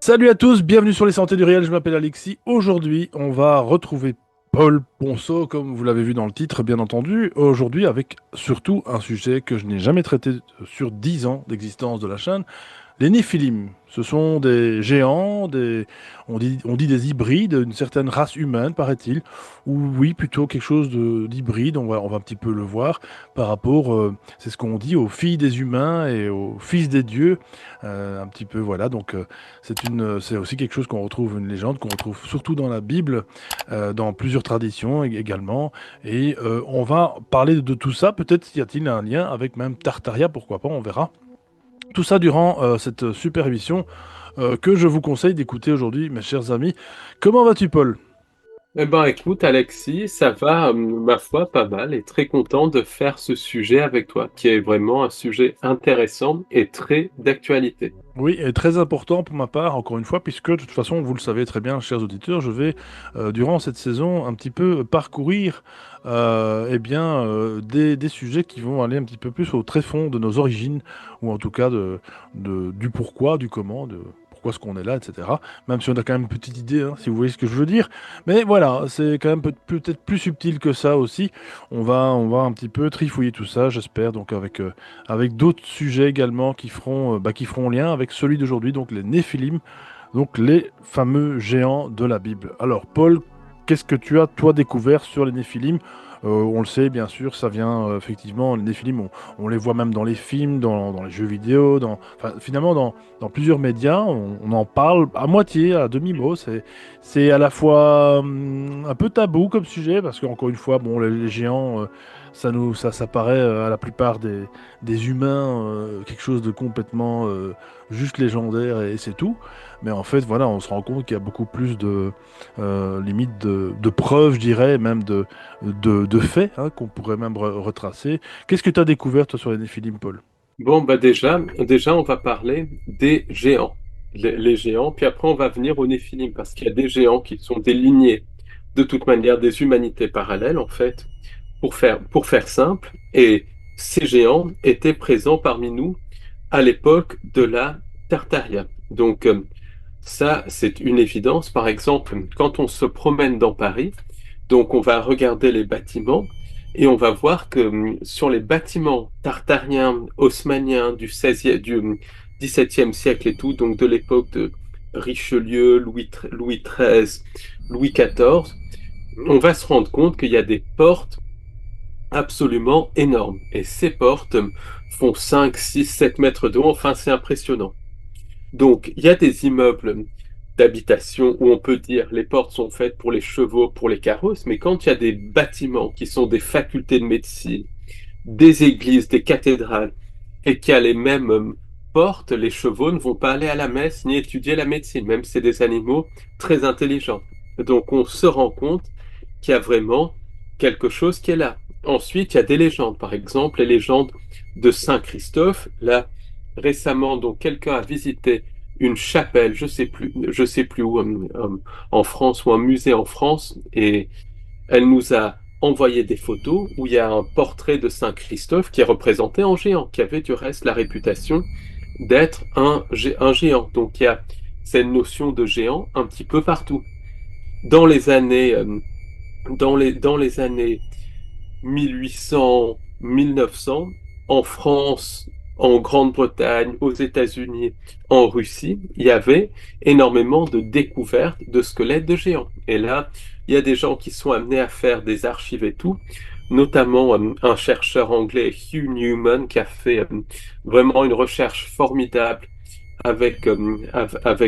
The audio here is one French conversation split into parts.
Salut à tous, bienvenue sur les Santé du Réel, je m'appelle Alexis. Aujourd'hui, on va retrouver Paul Ponceau, comme vous l'avez vu dans le titre, bien entendu. Aujourd'hui, avec surtout un sujet que je n'ai jamais traité sur 10 ans d'existence de la chaîne, les Néphilim. Ce sont des géants, on dit des hybrides, une certaine race humaine, paraît-il. Ou oui, plutôt quelque chose d'hybride, on va un petit peu le voir, par rapport, c'est ce qu'on dit, aux filles des humains et aux fils des dieux. Un petit peu, voilà. Donc, c'est aussi quelque chose qu'on retrouve, une légende qu'on retrouve surtout dans la Bible, dans plusieurs traditions également. Et on va parler de tout ça. Peut-être y a-t-il un lien avec même Tartaria, pourquoi pas, on verra. Tout ça durant cette super émission que je vous conseille d'écouter aujourd'hui, mes chers amis. Comment vas-tu, Paul? Eh ben, écoute, Alexis, ça va, ma foi, pas mal et très content de faire ce sujet avec toi, qui est vraiment un sujet intéressant et très d'actualité. Oui, et très important pour ma part, encore une fois, puisque de toute façon, vous le savez très bien, chers auditeurs, je vais, durant cette saison, un petit peu parcourir des sujets qui vont aller un petit peu plus au tréfonds de nos origines, ou en tout cas du pourquoi, du comment, de pourquoi est-ce qu'on est là, etc. Même si on a quand même une petite idée, hein, si vous voyez ce que je veux dire. Mais voilà, c'est quand même peut-être plus subtil que ça aussi. On va un petit peu trifouiller tout ça, j'espère, donc avec d'autres sujets également qui feront lien avec celui d'aujourd'hui, donc les Néphilim, donc les fameux géants de la Bible. Alors, Paul, qu'est-ce que tu as, toi, découvert sur les Néphilim? On le sait, bien sûr, ça vient effectivement, les Néphilim, on les voit même dans les films, dans les jeux vidéo, finalement dans plusieurs médias, on en parle à moitié, à demi-mot. C'est à la fois un peu tabou comme sujet, parce qu'encore une fois, bon, les géants, ça paraît à la plupart des humains quelque chose de complètement juste légendaire et c'est tout. Mais en fait, voilà, on se rend compte qu'il y a beaucoup plus limite de preuves, je dirais, même de faits hein, qu'on pourrait même retracer. Qu'est-ce que tu as découvert, toi, sur les Néphilim, Paul? Bon, bah déjà, on va parler des géants, les géants, puis après on va venir aux Néphilim, parce qu'il y a des géants qui sont des lignées, de toute manière, des humanités parallèles, en fait, pour faire simple, et ces géants étaient présents parmi nous à l'époque de la Tartaria. Donc, ça, c'est une évidence. Par exemple, quand on se promène dans Paris, donc on va regarder les bâtiments et on va voir que sur les bâtiments tartariens, haussmanniens du 16e, du 17e siècle et tout, donc de l'époque de Richelieu, Louis XIII, Louis XIV, on va se rendre compte qu'il y a des portes absolument énormes. Et ces portes font 5, 6, 7 mètres de haut. Enfin, c'est impressionnant. Donc, il y a des immeubles d'habitation où on peut dire les portes sont faites pour les chevaux, pour les carrosses, mais quand il y a des bâtiments qui sont des facultés de médecine, des églises, des cathédrales, et qu'il y a les mêmes portes, les chevaux ne vont pas aller à la messe ni étudier la médecine, même si c'est des animaux très intelligents. Donc, on se rend compte qu'il y a vraiment quelque chose qui est là. Ensuite, il y a des légendes, par exemple les légendes de Saint Christophe. Là, récemment, donc quelqu'un a visité une chapelle, je sais plus où, en France ou un musée en France, et elle nous a envoyé des photos où il y a un portrait de Saint Christophe qui est représenté en géant, qui avait du reste la réputation d'être un géant. Donc il y a cette notion de géant un petit peu partout. Dans les années, dans les années 1800, 1900, en France, en Grande-Bretagne, aux États-Unis, en Russie, il y avait énormément de découvertes de squelettes de géants. Et là, il y a des gens qui sont amenés à faire des archives et tout, notamment un chercheur anglais, Hugh Newman, qui a fait vraiment une recherche formidable avec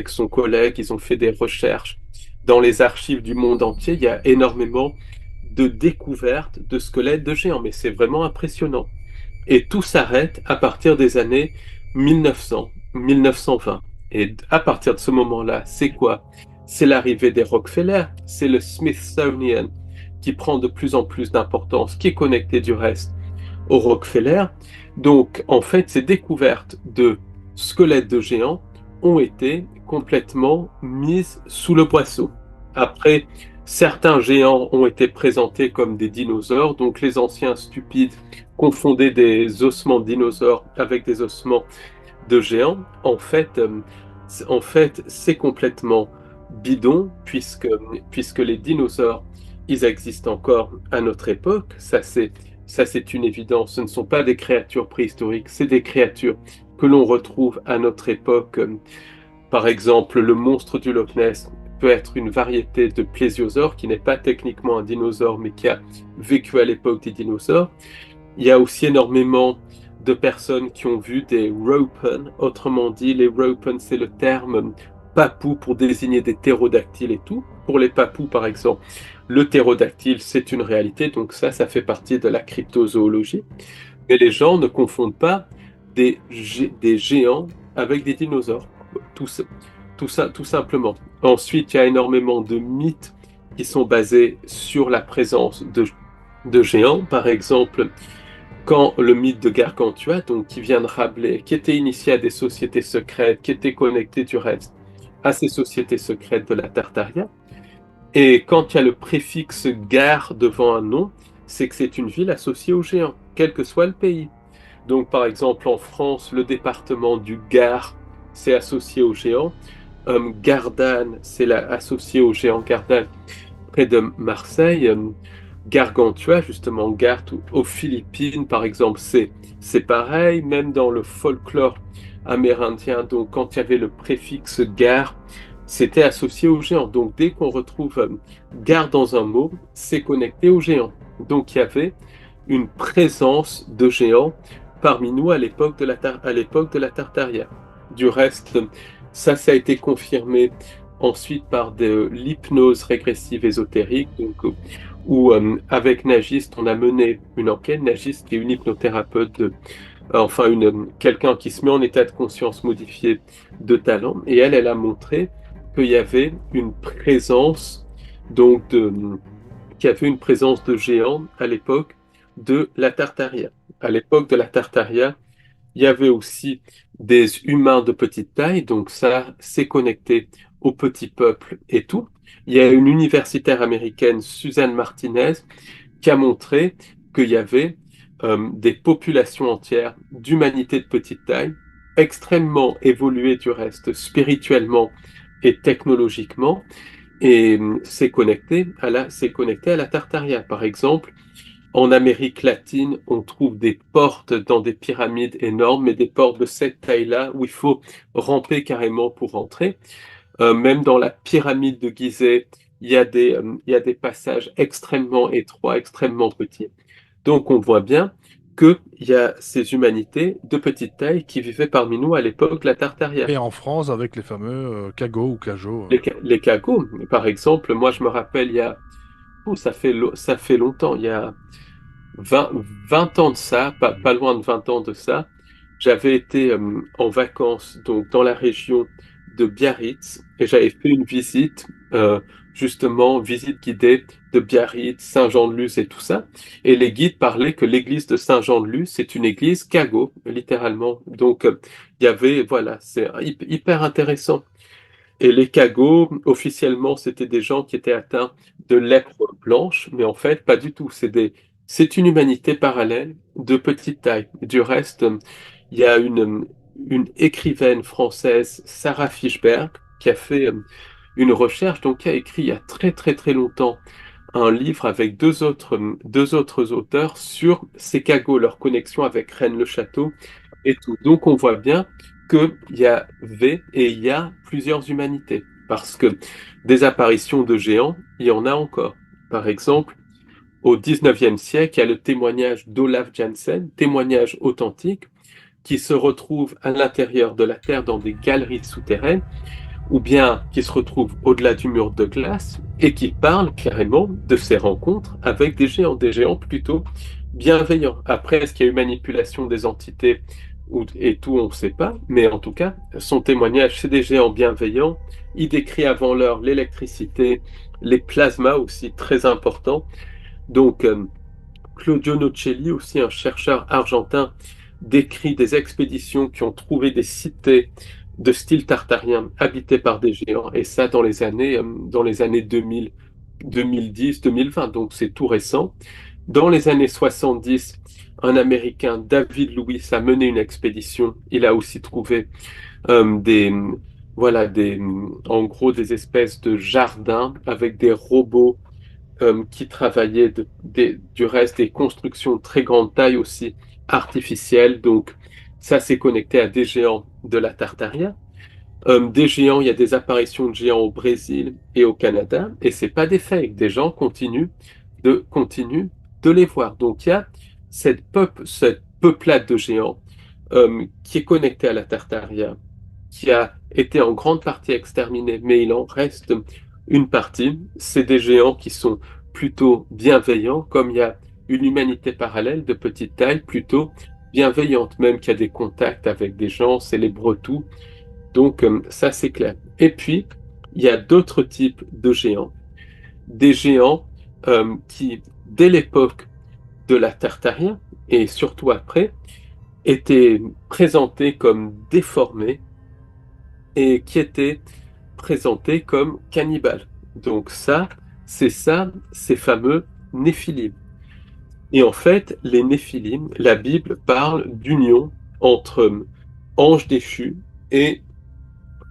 son collègue. Ils ont fait des recherches dans les archives du monde entier. Il y a énormément de découvertes de squelettes de géants, mais c'est vraiment impressionnant. Et tout s'arrête à partir des années 1900, 1920. Et à partir de ce moment-là, c'est quoi? C'est l'arrivée des Rockefeller, c'est le Smithsonian qui prend de plus en plus d'importance, qui est connecté du reste au Rockefeller. Donc, en fait, ces découvertes de squelettes de géants ont été complètement mises sous le boisseau. Après, certains géants ont été présentés comme des dinosaures, donc les anciens stupides confondaient des ossements de dinosaures avec des ossements de géants. En fait, En fait, c'est complètement bidon puisque les dinosaures, ils existent encore à notre époque. Ça, c'est une évidence. Ce ne sont pas des créatures préhistoriques, c'est des créatures que l'on retrouve à notre époque. Par exemple, le monstre du Loch Ness peut être une variété de plésiosaure qui n'est pas techniquement un dinosaure, mais qui a vécu à l'époque des dinosaures. Il y a aussi énormément de personnes qui ont vu des Ropen. Autrement dit, les Ropen, c'est le terme papou pour désigner des ptérodactyles et tout. Pour les papous, par exemple, le ptérodactyle, c'est une réalité, donc ça fait partie de la cryptozoologie. Mais les gens ne confondent pas des géants avec des dinosaures. Tout ça, tout simplement. Ensuite, il y a énormément de mythes qui sont basés sur la présence de géants. Par exemple, quand le mythe de Gargantua, donc qui vient de Rabelais, qui était initié à des sociétés secrètes, qui était connecté du reste à ces sociétés secrètes de la Tartaria, et quand il y a le préfixe gare devant un nom, c'est que c'est une ville associée aux géants, quel que soit le pays. Donc par exemple en France, le département du Gard, c'est associé aux géants. Gardanne, associé au géant Gardanne près de Marseille. Gargantua, justement, Garth aux Philippines, par exemple, c'est pareil, même dans le folklore amérindien. Donc, quand il y avait le préfixe Gar, c'était associé au géant. Donc, dès qu'on retrouve Gar dans un mot, c'est connecté au géant. Donc, il y avait une présence de géants parmi nous à l'époque à l'époque de la Tartaria. Du reste, ça a été confirmé ensuite par de l'hypnose régressive ésotérique, donc, où avec Nagiste, on a mené une enquête. Nagiste qui est une hypnothérapeute, enfin quelqu'un qui se met en état de conscience modifié de talent, et elle a montré qu'il y avait une présence donc qu'il y avait une présence de géants à l'époque de la Tartaria. À l'époque de la Tartaria, il y avait aussi des humains de petite taille, donc ça, c'est connecté au petit peuple et tout. Il y a une universitaire américaine, Suzanne Martinez, qui a montré qu'il y avait des populations entières d'humanités de petite taille, extrêmement évoluées du reste spirituellement et technologiquement, et c'est connecté à la Tartaria. Par exemple, en Amérique latine, on trouve des portes dans des pyramides énormes, mais des portes de cette taille-là où il faut ramper carrément pour rentrer. Même dans la pyramide de Gizeh, il y a des passages extrêmement étroits, extrêmement petits. Donc on voit bien qu'il y a ces humanités de petite taille qui vivaient parmi nous à l'époque de la Tartaria. Et en France, avec les fameux Cago ou Cajo. Les Cagos, par exemple, moi je me rappelle, ça fait longtemps, il y a 20 20 ans de ça, pas loin de 20 ans de ça, j'avais été en vacances donc dans la région de Biarritz et j'avais fait une visite, justement, visite guidée de Biarritz, Saint-Jean-de-Luz et tout ça. Et les guides parlaient que l'église de Saint-Jean-de-Luz, c'est une église cago, littéralement. Donc, il y avait, voilà, c'est hyper intéressant. Et les cagots, officiellement, c'était des gens qui étaient atteints de lèpre blanche, mais en fait, pas du tout. C'est une humanité parallèle de petite taille. Du reste, il y a une écrivaine française, Sarah Fischberg, qui a fait une recherche, donc qui a écrit il y a très très très longtemps un livre avec deux autres auteurs sur ces cagots, leur connexion avec Rennes-le-Château et tout. Donc on voit bien qu'il y avait et il y a plusieurs humanités, parce que des apparitions de géants, il y en a encore. Par exemple, au 19e siècle, il y a le témoignage d'Olaf Jansen, témoignage authentique, qui se retrouve à l'intérieur de la Terre dans des galeries souterraines, ou bien qui se retrouve au-delà du mur de glace et qui parle carrément de ses rencontres avec des géants plutôt bienveillants. Après, est-ce qu'il y a eu manipulation des entités et tout, on ne sait pas, mais en tout cas, son témoignage, c'est des géants bienveillants. Il décrit avant l'heure l'électricité, les plasmas aussi, très importants. Donc, Claudio Nocelli, aussi un chercheur argentin, décrit des expéditions qui ont trouvé des cités de style tartarien habitées par des géants, et ça dans les années 2000, 2010, 2020, donc c'est tout récent. Dans les années 70, un Américain, David Lewis, a mené une expédition. Il a aussi trouvé des, voilà, en gros des espèces de jardins avec des robots qui travaillaient du reste des constructions de très grande taille aussi artificielles. Donc ça, c'est connecté à des géants de la Tartaria. Des géants, il y a des apparitions de géants au Brésil et au Canada, et c'est pas des fakes. Des gens continuent de les voir. Donc il y a cette peuplade de géants qui est connectée à la Tartaria, qui a été en grande partie exterminée, mais il en reste une partie. C'est des géants qui sont plutôt bienveillants, comme il y a une humanité parallèle de petite taille, plutôt bienveillante, même qui a des contacts avec des gens, c'est les Bretous. Donc ça, c'est clair. Et puis, il y a d'autres types de géants. Des géants qui, dès l'époque de la Tartarie, et surtout après, étaient présentés comme déformés et qui étaient présentés comme cannibales. Donc ça, ces fameux Néphilim. Et en fait, les Néphilim, la Bible parle d'union entre anges déchus et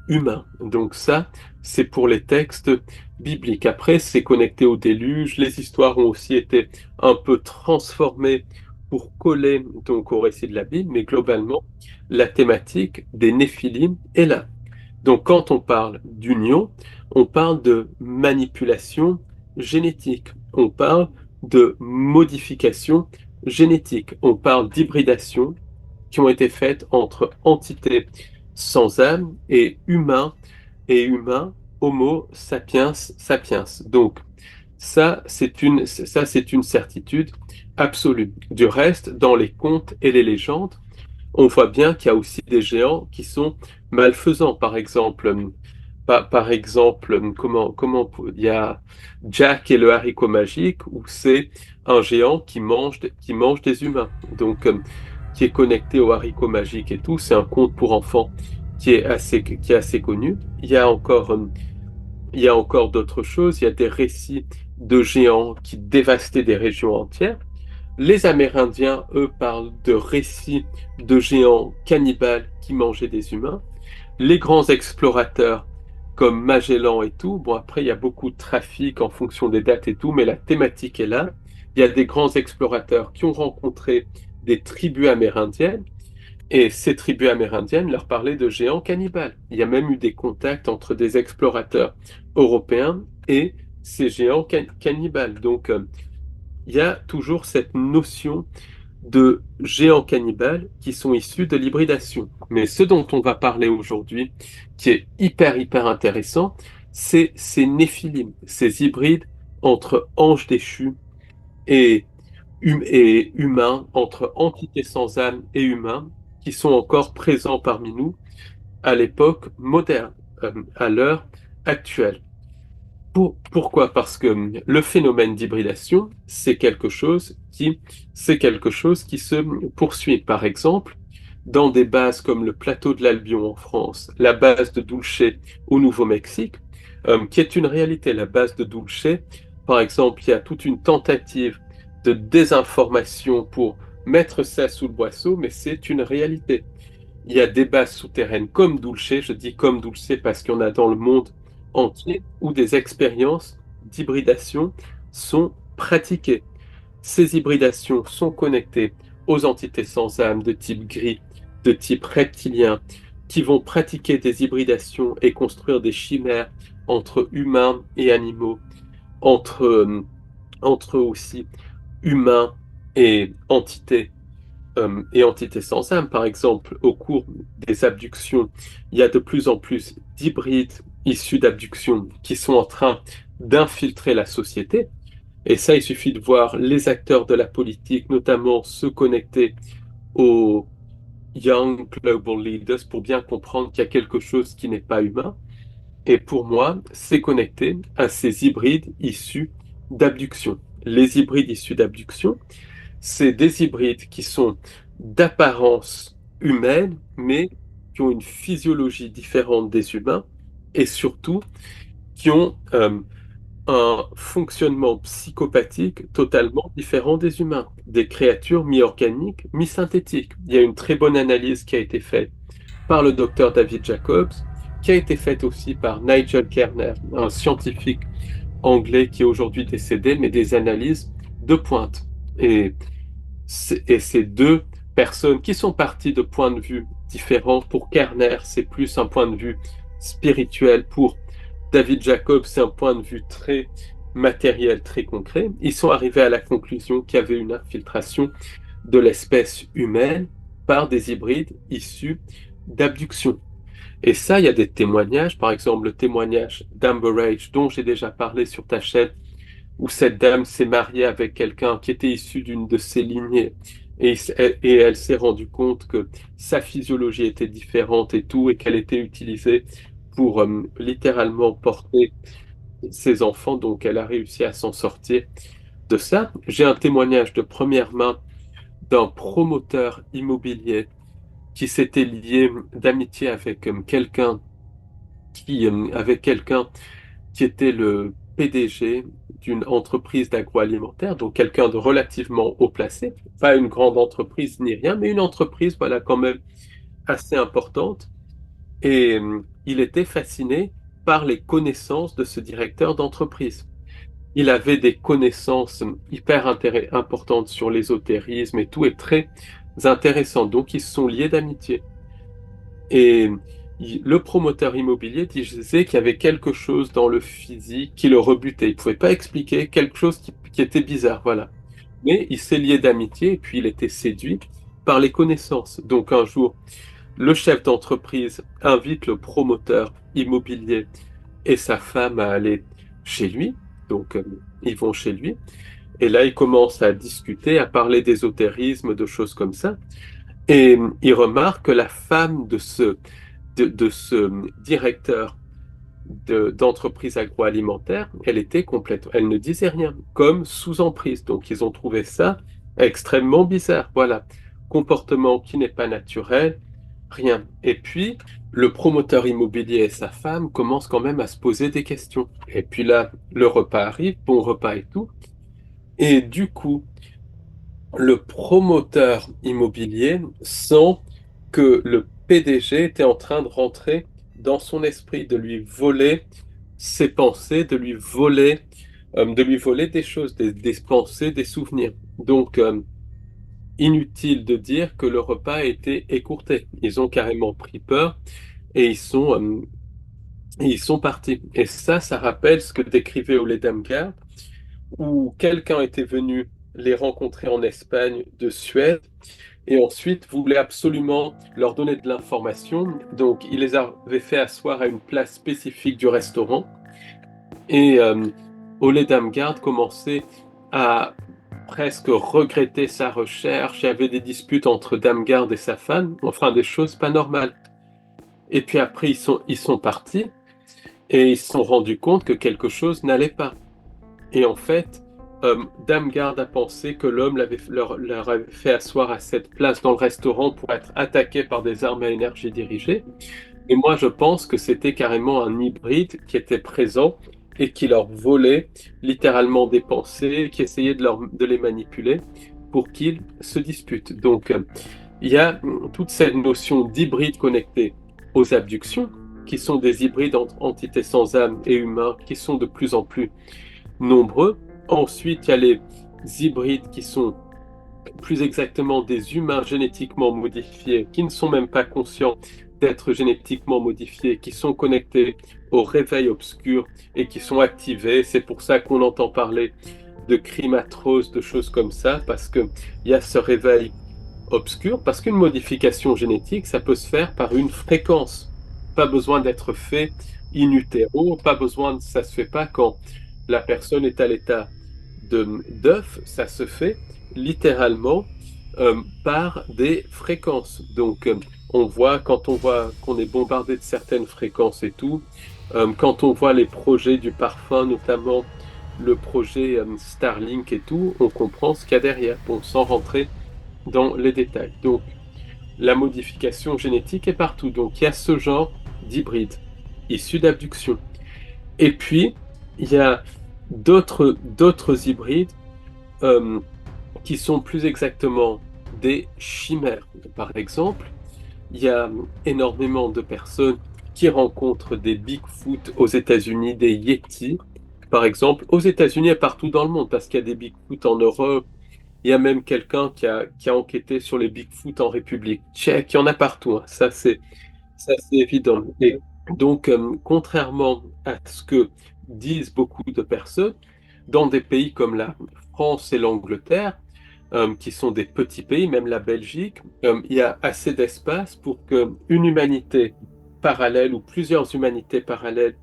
humain. Donc ça, c'est pour les textes bibliques. Après, c'est connecté au déluge. Les histoires ont aussi été un peu transformées pour coller donc au récit de la Bible, mais globalement, la thématique des Néphilim est là. Donc quand on parle d'union, on parle de manipulation génétique, on parle de modification génétique, on parle d'hybridation qui ont été faites entre entités sans âme et humains, Homo sapiens sapiens. Donc, ça, c'est une certitude absolue. Du reste, dans les contes et les légendes, on voit bien qu'il y a aussi des géants qui sont malfaisants. Par exemple, il y a Jack et le haricot magique, où c'est un géant qui mange des humains. Donc, qui est connecté au haricot magique et tout. C'est un conte pour enfants qui est assez connu. Il y a encore d'autres choses. Il y a des récits de géants qui dévastaient des régions entières. Les Amérindiens, eux, parlent de récits de géants cannibales qui mangeaient des humains. Les grands explorateurs, comme Magellan et tout, bon, après, il y a beaucoup de trafic en fonction des dates et tout, mais la thématique est là. Il y a des grands explorateurs qui ont rencontré des tribus amérindiennes, et ces tribus amérindiennes leur parlaient de géants cannibales. Il y a même eu des contacts entre des explorateurs européens et ces géants cannibales. Donc, il y a toujours cette notion de géants cannibales qui sont issus de l'hybridation. Mais ce dont on va parler aujourd'hui, qui est hyper intéressant, c'est ces néphilim, ces hybrides entre anges déchus et, et humains, entre entités sans âme et humains, qui sont encore présents parmi nous à l'époque moderne, à l'heure actuelle. Pourquoi? Parce que le phénomène d'hybridation, c'est quelque chose qui se poursuit. Par exemple, dans des bases comme le plateau de l'Albion en France, la base de Dulce au Nouveau-Mexique, qui est une réalité. La base de Dulce, par exemple, il y a toute une tentative de désinformation pour mettre ça sous le boisseau, mais c'est une réalité. Il y a des bases souterraines comme Dulce, je dis comme Dulce parce qu'il y en a dans le monde entier, où des expériences d'hybridation sont pratiquées. Ces hybridations sont connectées aux entités sans âme de type gris, de type reptilien, qui vont pratiquer des hybridations et construire des chimères entre humains et animaux, entre aussi humains et entités sans âme. Par exemple, au cours des abductions, il y a de plus en plus d'hybrides issus d'abductions qui sont en train d'infiltrer la société. Et ça, il suffit de voir les acteurs de la politique, notamment ceux connectés aux Young Global Leaders, pour bien comprendre qu'il y a quelque chose qui n'est pas humain. Et pour moi, c'est connecté à ces hybrides issus d'abduction. Les hybrides issus d'abduction, c'est des hybrides qui sont d'apparence humaine, mais qui ont une physiologie différente des humains et surtout qui ont un fonctionnement psychopathique totalement différent des humains, des créatures mi-organiques, mi-synthétiques. Il y a une très bonne analyse qui a été faite par le docteur David Jacobs qui a été faite aussi par Nigel Kerner, un scientifique anglais qui est aujourd'hui décédé, mais des analyses de pointe. Et, et ces deux personnes qui sont parties de points de vue différents, pour Kerner, c'est plus un point de vue spirituel, pour David Jacob, c'est un point de vue très matériel, très concret. Ils sont arrivés à la conclusion qu'il y avait une infiltration de l'espèce humaine par des hybrides issus d'abduction. Et ça, il y a des témoignages, par exemple le témoignage d'Amber Rage, dont j'ai déjà parlé sur ta chaîne, où cette dame s'est mariée avec quelqu'un qui était issu d'une de ses lignées, et elle s'est rendue compte que sa physiologie était différente et tout, et qu'elle était utilisée pour littéralement porter ses enfants, donc elle a réussi à s'en sortir de ça. J'ai un témoignage de première main d'un promoteur immobilier qui s'était lié d'amitié avec quelqu'un qui était le PDG d'une entreprise d'agroalimentaire, donc quelqu'un de relativement haut placé, pas une grande entreprise ni rien, mais une entreprise, voilà, quand même assez importante. Et il était fasciné par les connaissances de ce directeur d'entreprise. Il avait des connaissances hyper importantes sur l'ésotérisme et tout, et très intéressantes. Donc, ils se sont liés d'amitié. Et le promoteur immobilier disait qu'il y avait quelque chose dans le physique qui le rebutait. Il ne pouvait pas expliquer quelque chose qui était bizarre, voilà. Mais il s'est lié d'amitié et puis il était séduit par les connaissances. Donc un jour, le chef d'entreprise invite le promoteur immobilier et sa femme à aller chez lui. Donc ils vont chez lui. Et là, ils commencent à discuter, à parler d'ésotérisme, de choses comme ça. Et il remarque que la femme de ce directeur d'entreprise agroalimentaire, elle était complète, elle ne disait rien, comme sous emprise. Donc ils ont trouvé ça extrêmement bizarre. Voilà, comportement qui n'est pas naturel, rien. Et puis, le promoteur immobilier et sa femme commencent quand même à se poser des questions. Et puis là, le repas arrive, bon repas et tout. Et du coup, le promoteur immobilier sent que le PDG était en train de rentrer dans son esprit, de lui voler ses pensées, de lui voler des choses, des pensées, des souvenirs. Donc, inutile de dire que le repas a été écourté. Ils ont carrément pris peur et ils sont partis. Et ça rappelle ce que décrivait Ole Damgard, où quelqu'un était venu les rencontrer en Espagne de Suède et ensuite voulait absolument leur donner de l'information. Donc, il les avait fait asseoir à une place spécifique du restaurant et Ole Damgard commençait à presque regretter sa recherche. Il y avait des disputes entre Damgard et sa femme, enfin des choses pas normales. Et puis après, ils sont partis et ils se sont rendus compte que quelque chose n'allait pas. Et en fait, Damgard a pensé que l'homme leur avait fait asseoir à cette place dans le restaurant pour être attaqué par des armes à énergie dirigée. Et moi, je pense que c'était carrément un hybride qui était présent et qui leur volait littéralement des pensées, qui essayait de les manipuler pour qu'ils se disputent. Donc, il y a toute cette notion d'hybride connecté aux abductions, qui sont des hybrides entre entités sans âme et humains, qui sont de plus en plus nombreux. Ensuite, il y a les hybrides qui sont plus exactement des humains génétiquement modifiés, qui ne sont même pas conscients d'être génétiquement modifiés, qui sont connectés au réveil obscur et qui sont activés. C'est pour ça qu'on entend parler de crimes atroces, de choses comme ça, parce qu'il y a ce réveil obscur, parce qu'une modification génétique, ça peut se faire par une fréquence. Pas besoin d'être fait in utero, pas besoin, ça se fait pas quand la personne est à l'état d'œuf, ça se fait littéralement par des fréquences. Donc, quand on voit qu'on est bombardé de certaines fréquences et tout, quand on voit les projets du parfum, notamment le projet Starlink et tout, on comprend ce qu'il y a derrière, bon, sans rentrer dans les détails. Donc, la modification génétique est partout. Donc, il y a ce genre d'hybride issu d'abduction. Et puis, il y a d'autres hybrides euh, qui sont plus exactement des chimères. Par exemple, il y a énormément de personnes qui rencontrent des Bigfoot aux États-Unis, des Yétis, par exemple, aux États-Unis et partout dans le monde, parce qu'il y a des Bigfoot en Europe. Il y a même quelqu'un qui a enquêté sur les Bigfoot en République tchèque. Il y en a partout, hein. Ça, c'est évident. Et donc, contrairement à ce que disent beaucoup de personnes, dans des pays comme la France et l'Angleterre, qui sont des petits pays, même la Belgique, il y a assez d'espace pour qu'une humanité parallèle ou plusieurs humanités parallèles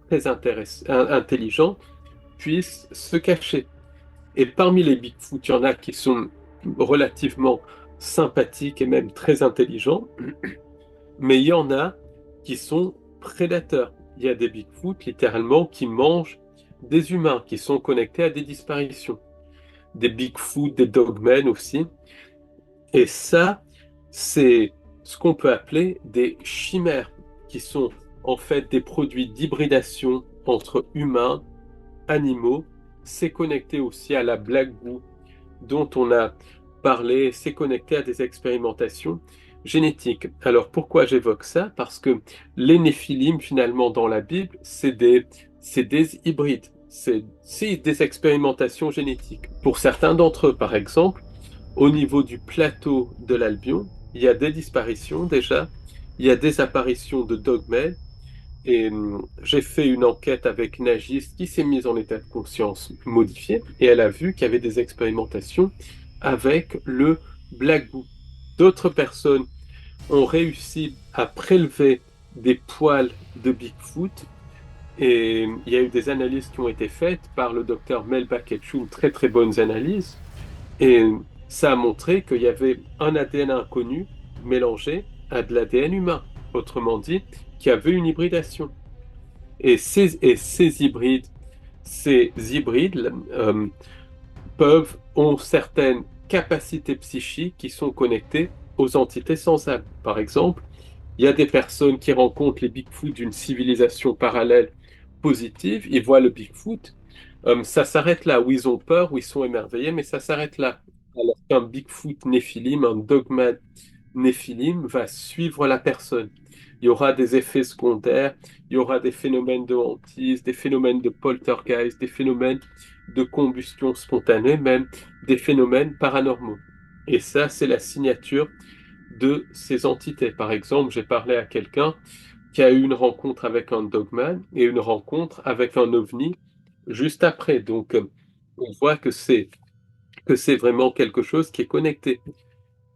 très intelligentes puissent se cacher. Et parmi les Bigfoot, il y en a qui sont relativement sympathiques et même très intelligents, mais il y en a qui sont prédateurs. Il y a des Bigfoot, littéralement, qui mangent des humains, qui sont connectés à des disparitions. Des Bigfoot, des Dogmen aussi. Et ça, c'est ce qu'on peut appeler des chimères, qui sont en fait des produits d'hybridation entre humains, animaux. C'est connecté aussi à la Black Goo dont on a parlé, c'est connecté à des expérimentations génétiques. Alors pourquoi j'évoque ça? Parce que les néphilim, finalement, dans la Bible, c'est des hybrides, c'est des expérimentations génétiques. Pour certains d'entre eux, par exemple, au niveau du plateau de l'Albion, il y a des disparitions déjà, il y a des apparitions de dogmènes, et j'ai fait une enquête avec Nagis qui s'est mise en état de conscience modifié et elle a vu qu'il y avait des expérimentations avec le Black Goo. D'autres personnes ont réussi à prélever des poils de Bigfoot et il y a eu des analyses qui ont été faites par le docteur Melba Ketchum, très très bonnes analyses, et ça a montré qu'il y avait un ADN inconnu mélangé à de l'ADN humain, autrement dit, qu'il y avait une hybridation. Et ces hybrides ont certaines capacités psychiques qui sont connectées aux entités sans âme. Par exemple, il y a des personnes qui rencontrent les Bigfoot d'une civilisation parallèle positive, ils voient le Bigfoot, ça s'arrête là, où ils ont peur, où ils sont émerveillés, mais ça s'arrête là. Alors qu'un Bigfoot néphilim, un dogma néphilim va suivre la personne. Il y aura des effets secondaires, il y aura des phénomènes de hantise, des phénomènes de poltergeist, des phénomènes de combustion spontanée, même des phénomènes paranormaux. Et ça, c'est la signature de ces entités. Par exemple, j'ai parlé à quelqu'un qui a eu une rencontre avec un dogman et une rencontre avec un ovni juste après. Donc, on voit que c'est vraiment quelque chose qui est connecté.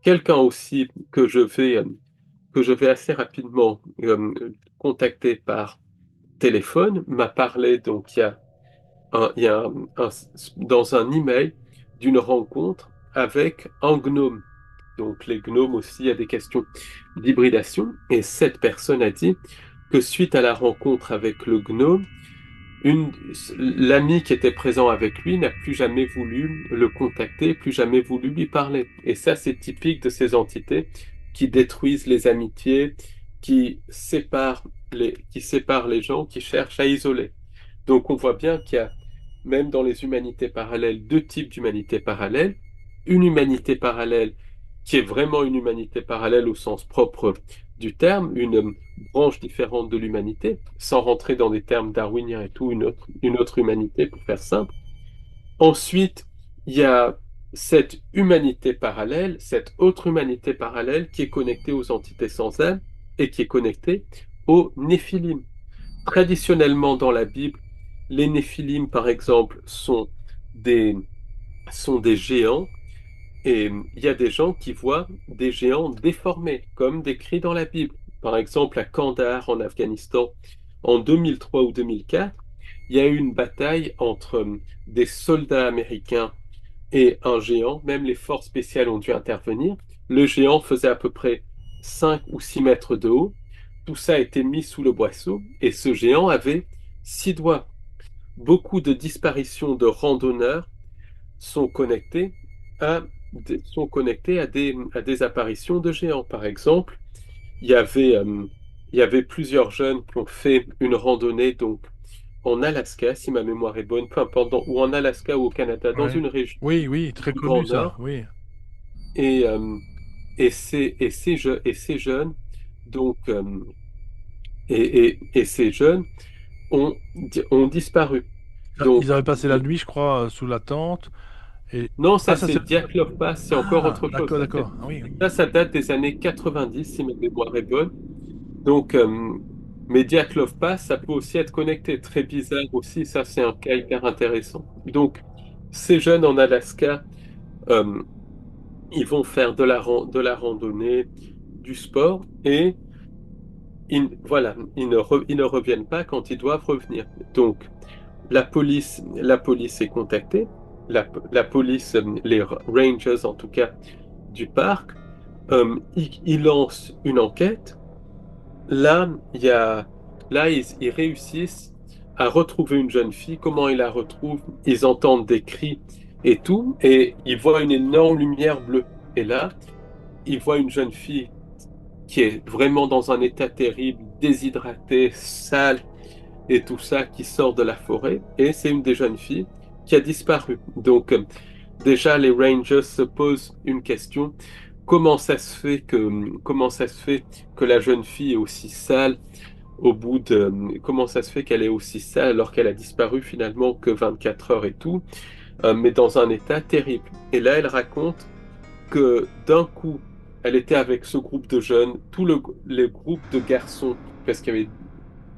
Quelqu'un aussi que je vais assez rapidement contacter par téléphone m'a parlé, donc il y a dans un email d'une rencontre avec un gnome. Donc les gnomes aussi, il y a des questions d'hybridation. Et cette personne a dit que suite à la rencontre avec le gnome, l'ami qui était présent avec lui n'a plus jamais voulu le contacter, plus jamais voulu lui parler. Et ça, c'est typique de ces entités qui détruisent les amitiés, qui séparent les gens, qui cherchent à isoler. Donc on voit bien qu'il y a, même dans les humanités parallèles, deux types d'humanités parallèles. Une humanité parallèle qui est vraiment une humanité parallèle au sens propre du terme, une branche différente de l'humanité, sans rentrer dans des termes darwiniens et tout, une autre humanité, pour faire simple. Ensuite, il y a cette humanité parallèle, cette autre humanité parallèle qui est connectée aux entités sans âme et qui est connectée aux Néphilim. Traditionnellement, dans la Bible, les Néphilim, par exemple, sont des géants, et il y a des gens qui voient des géants déformés, comme décrit dans la Bible. Par exemple, à Kandahar, en Afghanistan, en 2003 ou 2004, il y a eu une bataille entre des soldats américains et un géant. Même les forces spéciales ont dû intervenir. Le géant faisait à peu près 5 ou 6 mètres de haut. Tout ça a été mis sous le boisseau et ce géant avait 6 doigts. Beaucoup de disparitions de randonneurs sont connectées à des apparitions de géants. Par exemple, il y avait, euh, il y avait plusieurs jeunes qui ont fait une randonnée donc en Alaska, si ma mémoire est bonne, peu importe, ou en Alaska ou au Canada, dans Ouais. une région Oui, oui, très du connu Grand ça, Nord. oui. Et ces jeunes, donc, Et ces jeunes ont disparu. Ils Donc, avaient passé la nuit, je crois, sous la tente. Et... non, Ah, ça ça c'est c'est... Dyatlov Pass, c'est encore Ah, autre chose. d'accord, d'accord. Ah oui, oui. Ça date des années 90, si ma mémoire est bonne. Donc, mais Dyatlov Pass, ça peut aussi être connecté. Très bizarre aussi, ça c'est un cas hyper intéressant. Donc, ces jeunes en Alaska, euh, ils vont faire de la randonnée, du sport, et voilà, ils ne reviennent pas quand ils doivent revenir. Donc, la police est contactée, la police, les rangers en tout cas du parc, ils lancent une enquête. Là, ils réussissent à retrouver une jeune fille. Comment ils la retrouvent? Ils entendent des cris et tout, et ils voient une énorme lumière bleue. Et là, ils voient une jeune fille qui est vraiment dans un état terrible, déshydratée, sale et tout ça, qui sort de la forêt. Et c'est une des jeunes filles qui a disparu. Donc, déjà, les Rangers se posent une question. Comment ça se fait que la jeune fille est aussi sale comment ça se fait qu'elle est aussi sale alors qu'elle a disparu finalement que 24 heures et tout, mais dans un état terrible. Et là, elle raconte que d'un coup, elle était avec ce groupe de jeunes, les groupes de garçons, parce qu'il y avait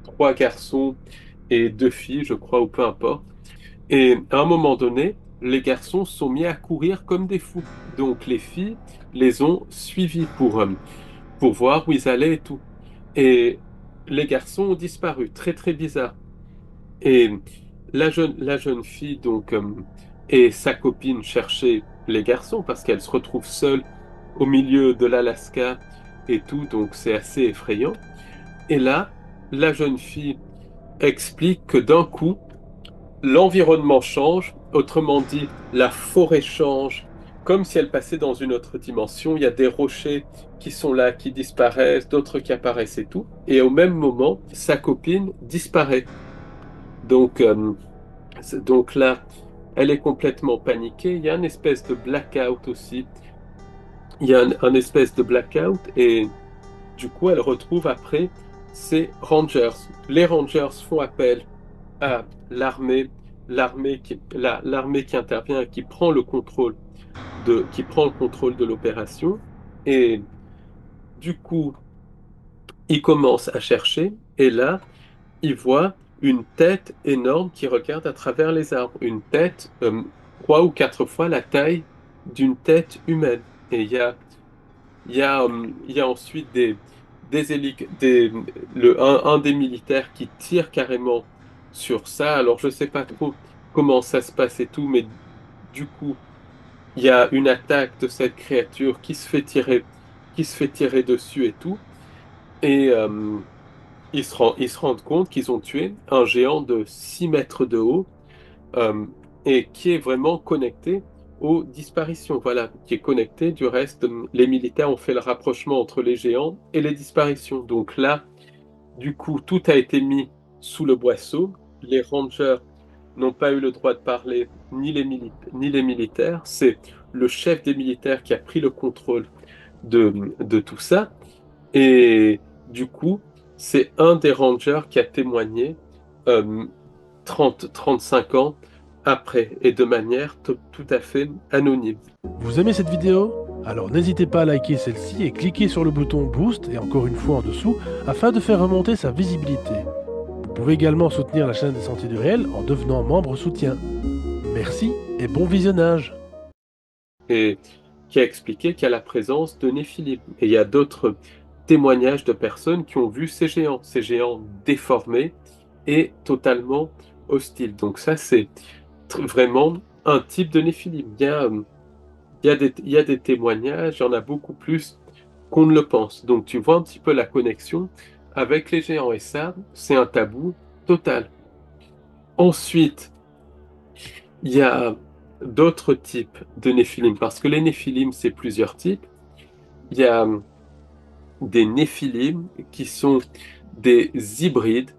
trois garçons et deux filles, je crois, ou peu importe. Et à un moment donné, les garçons se sont mis à courir comme des fous. Donc les filles les ont suivis pour voir où ils allaient et tout. Et les garçons ont disparu, très très bizarre. Et la jeune fille, donc, et sa copine cherchaient les garçons parce qu'elle se retrouve seule au milieu de l'Alaska et tout, donc c'est assez effrayant. Et là, la jeune fille explique que d'un coup, l'environnement change, autrement dit, la forêt change, comme si elle passait dans une autre dimension. Il y a des rochers qui sont là, qui disparaissent, d'autres qui apparaissent et tout. Et au même moment, sa copine disparaît. Donc, donc là, elle est complètement paniquée. Il y a une espèce de blackout aussi. Il y a un espèce de blackout et du coup, elle retrouve après ses rangers. Les rangers font appel à l'armée qui intervient et qui prend le contrôle de l'opération. Et du coup, ils commencent à chercher et là, ils voient une tête énorme qui regarde à travers les arbres. Une tête, trois ou quatre fois la taille d'une tête humaine. Et il y a ensuite des, hélic- des un des militaires qui tire carrément sur ça. Alors, je sais pas trop comment ça se passe et tout, mais du coup, il y a une attaque de cette créature qui se fait tirer dessus et tout. Et ils se rendent compte qu'ils ont tué un géant de 6 mètres de haut euh, et qui est vraiment connecté aux disparitions. Voilà, qui est connecté. Du reste, les militaires ont fait le rapprochement entre les géants et les disparitions. Donc là, du coup, tout a été mis sous le boisseau. Les rangers n'ont pas eu le droit de parler, ni les militaires. C'est le chef des militaires qui a pris le contrôle de tout ça. Et du coup, c'est un des rangers qui a témoigné euh, 35 ans après, et de manière tout à fait anonyme. Vous aimez cette vidéo? Alors n'hésitez pas à liker celle-ci et cliquez sur le bouton Boost et encore une fois en dessous afin de faire remonter sa visibilité. Vous pouvez également soutenir la chaîne des Sentiers du Réel en devenant membre soutien. Merci et bon visionnage. Et qui a expliqué qu'il y a la présence de Néphilim. Et il y a d'autres témoignages de personnes qui ont vu ces géants déformés et totalement hostiles. Donc ça, c'est vraiment un type de Néphilim. Il y a des témoignages, il y en a beaucoup plus qu'on ne le pense. Donc tu vois un petit peu la connexion avec les géants. Et ça, c'est un tabou total. Ensuite, il y a d'autres types de Néphilim, parce que les Néphilim, c'est plusieurs types. Il y a des Néphilim qui sont des hybrides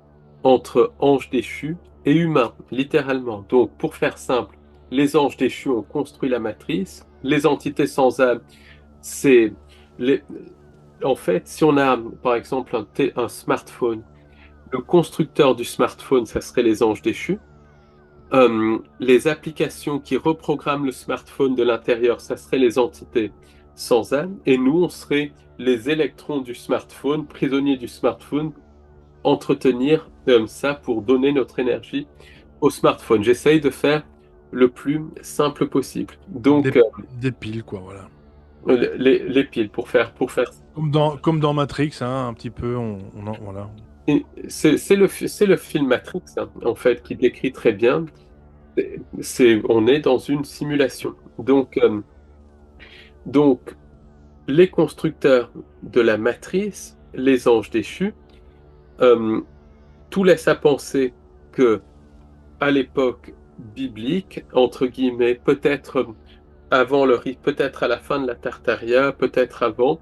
entre anges déchus et humains, littéralement. Donc, pour faire simple, les anges déchus ont construit la matrice. Les entités sans âme, c'est les... En fait, si on a, par exemple, un smartphone Le constructeur du smartphone, ça serait les anges déchus. Les applications qui reprogramment le smartphone de l'intérieur, ça serait les entités sans âme. Et nous, on serait les électrons du smartphone, prisonniers du smartphone, entretenir ça pour donner notre énergie au smartphone. J'essaye de faire le plus simple possible. Des, Donc, des piles, quoi, voilà. les piles pour faire. Comme dans Matrix, hein, un petit peu, voilà. C'est le film Matrix, hein, en fait, qui décrit très bien. On est dans une simulation. Donc, les constructeurs de la matrice, les anges déchus, euh, tout laisse à penser que à l'époque biblique, entre guillemets, peut-être peut-être à la fin de la Tartaria, peut-être avant,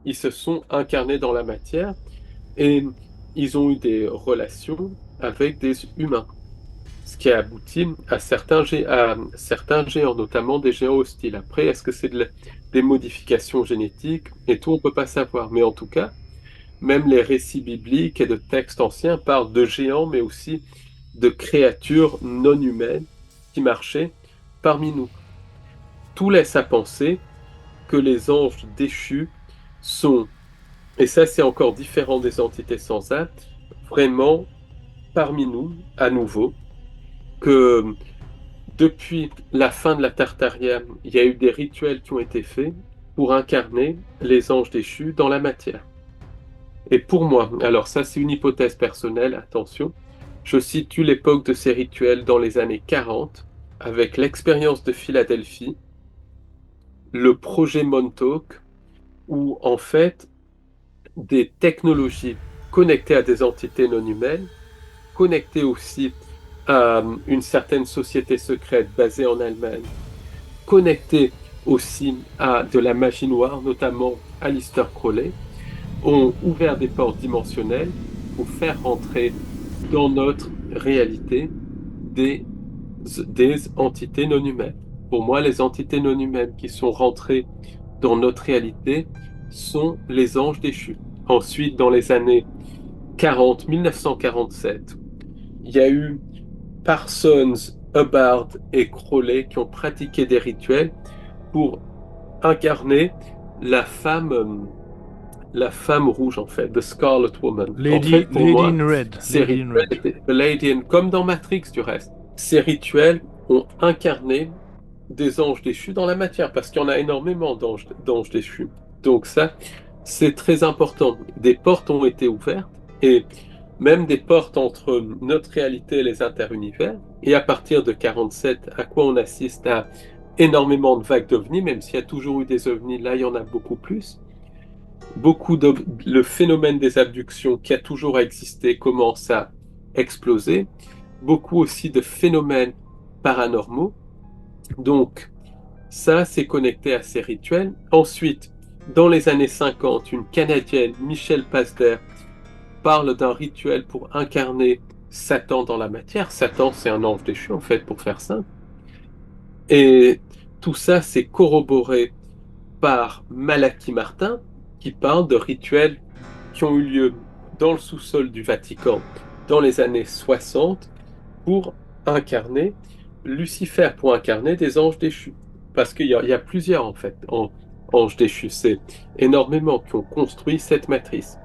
ils se sont incarnés dans la matière et ils ont eu des relations avec des humains, ce qui a abouti à certains géants, notamment des géants hostiles. Après, est-ce que c'est des modifications génétiques et tout, on ne peut pas savoir. Mais en tout cas, même les récits bibliques et de textes anciens parlent de géants, mais aussi de créatures non humaines qui marchaient parmi nous. Tout laisse à penser que les anges déchus sont, et ça c'est encore différent des entités sans âme, vraiment parmi nous à nouveau, que depuis la fin de la Tartaria, il y a eu des rituels qui ont été faits pour incarner les anges déchus dans la matière. Et pour moi, alors ça c'est une hypothèse personnelle, attention, je situe l'époque de ces rituels dans les années 40, avec l'expérience de Philadelphie, le projet Montauk, où en fait des technologies connectées à des entités non humaines, connectées aussi à une certaine société secrète basée en Allemagne, connectées aussi à de la magie noire, notamment Aleister Crowley, ont ouvert des portes dimensionnelles pour faire rentrer dans notre réalité des, des entités non humaines. Pour moi, les entités non humaines qui sont rentrées dans notre réalité sont les anges déchus. Ensuite, dans les années 40, 1947, il y a eu Parsons, Hubbard et Crowley qui ont pratiqué des rituels pour incarner la femme, euh, la femme rouge, en fait, the Scarlet Woman. En fait, pour Lady moi, in Red. ces Lady in rituels Red. étaient, The Lady in, comme dans Matrix du reste, ces rituels ont incarné des anges déchus dans la matière, parce qu'il y en a énormément d'anges déchus. Donc ça, c'est très important. Des portes ont été ouvertes, et même des portes entre notre réalité et les interunivers. Et à partir de 47, à quoi on assiste à énormément de vagues d'ovnis, même s'il y a toujours eu des ovnis, là il y en a beaucoup plus. Le phénomène des abductions qui a toujours existé commence à exploser. Beaucoup aussi de phénomènes paranormaux. Donc, ça, c'est connecté à ces rituels. Ensuite, dans les années 50, une Canadienne, Michelle Pasder, parle d'un rituel pour incarner Satan dans la matière. Satan, c'est un ange déchu, en fait, pour faire simple. Et tout ça, c'est corroboré par Malachi Martin, qui parle de rituels qui ont eu lieu dans le sous-sol du Vatican dans les années 60 pour incarner Lucifer, pour incarner des anges déchus. Parce qu'il y a plusieurs, en fait, anges déchus. C'est énormément qui ont construit cette matrice.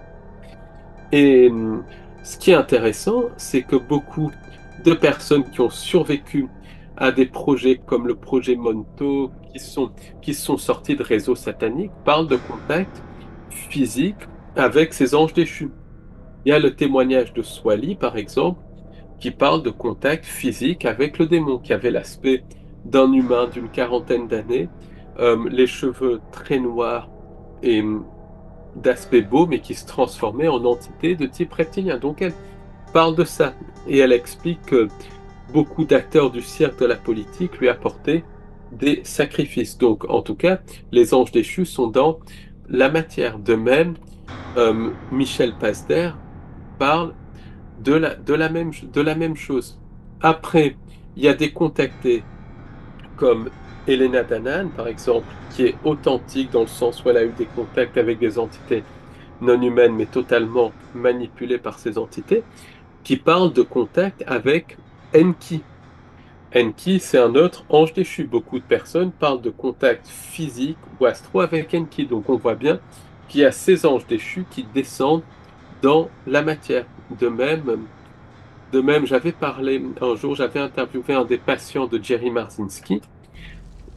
Et ce qui est intéressant, c'est que beaucoup de personnes qui ont survécu à des projets comme le projet Montauk, qui sont sortis de réseaux sataniques, parlent de contact physique avec ces anges déchus. Il y a le témoignage de Swali, par exemple, qui parle de contact physique avec le démon, qui avait l'aspect d'un humain d'une quarantaine d'années, les cheveux très noirs et d'aspect beau, mais qui se transformait en entité de type reptilien. Donc elle parle de ça, et elle explique que beaucoup d'acteurs du cirque de la politique lui apportaient des sacrifices. Donc en tout cas, les anges déchus sont dans la matière. De même, Michel Pasder parle de la même chose. Après, il y a des contactés comme Elena Danaan, par exemple, qui est authentique dans le sens où elle a eu des contacts avec des entités non humaines, mais totalement manipulées par ces entités, qui parle de contact avec Enki. Enki, c'est un autre ange déchu. Beaucoup de personnes parlent de contact physique ou astro avec Enki. Donc on voit bien qu'il y a ces anges déchus qui descendent dans la matière. De même, j'avais parlé un jour, j'avais interviewé un des patients de Jerry Marzinsky,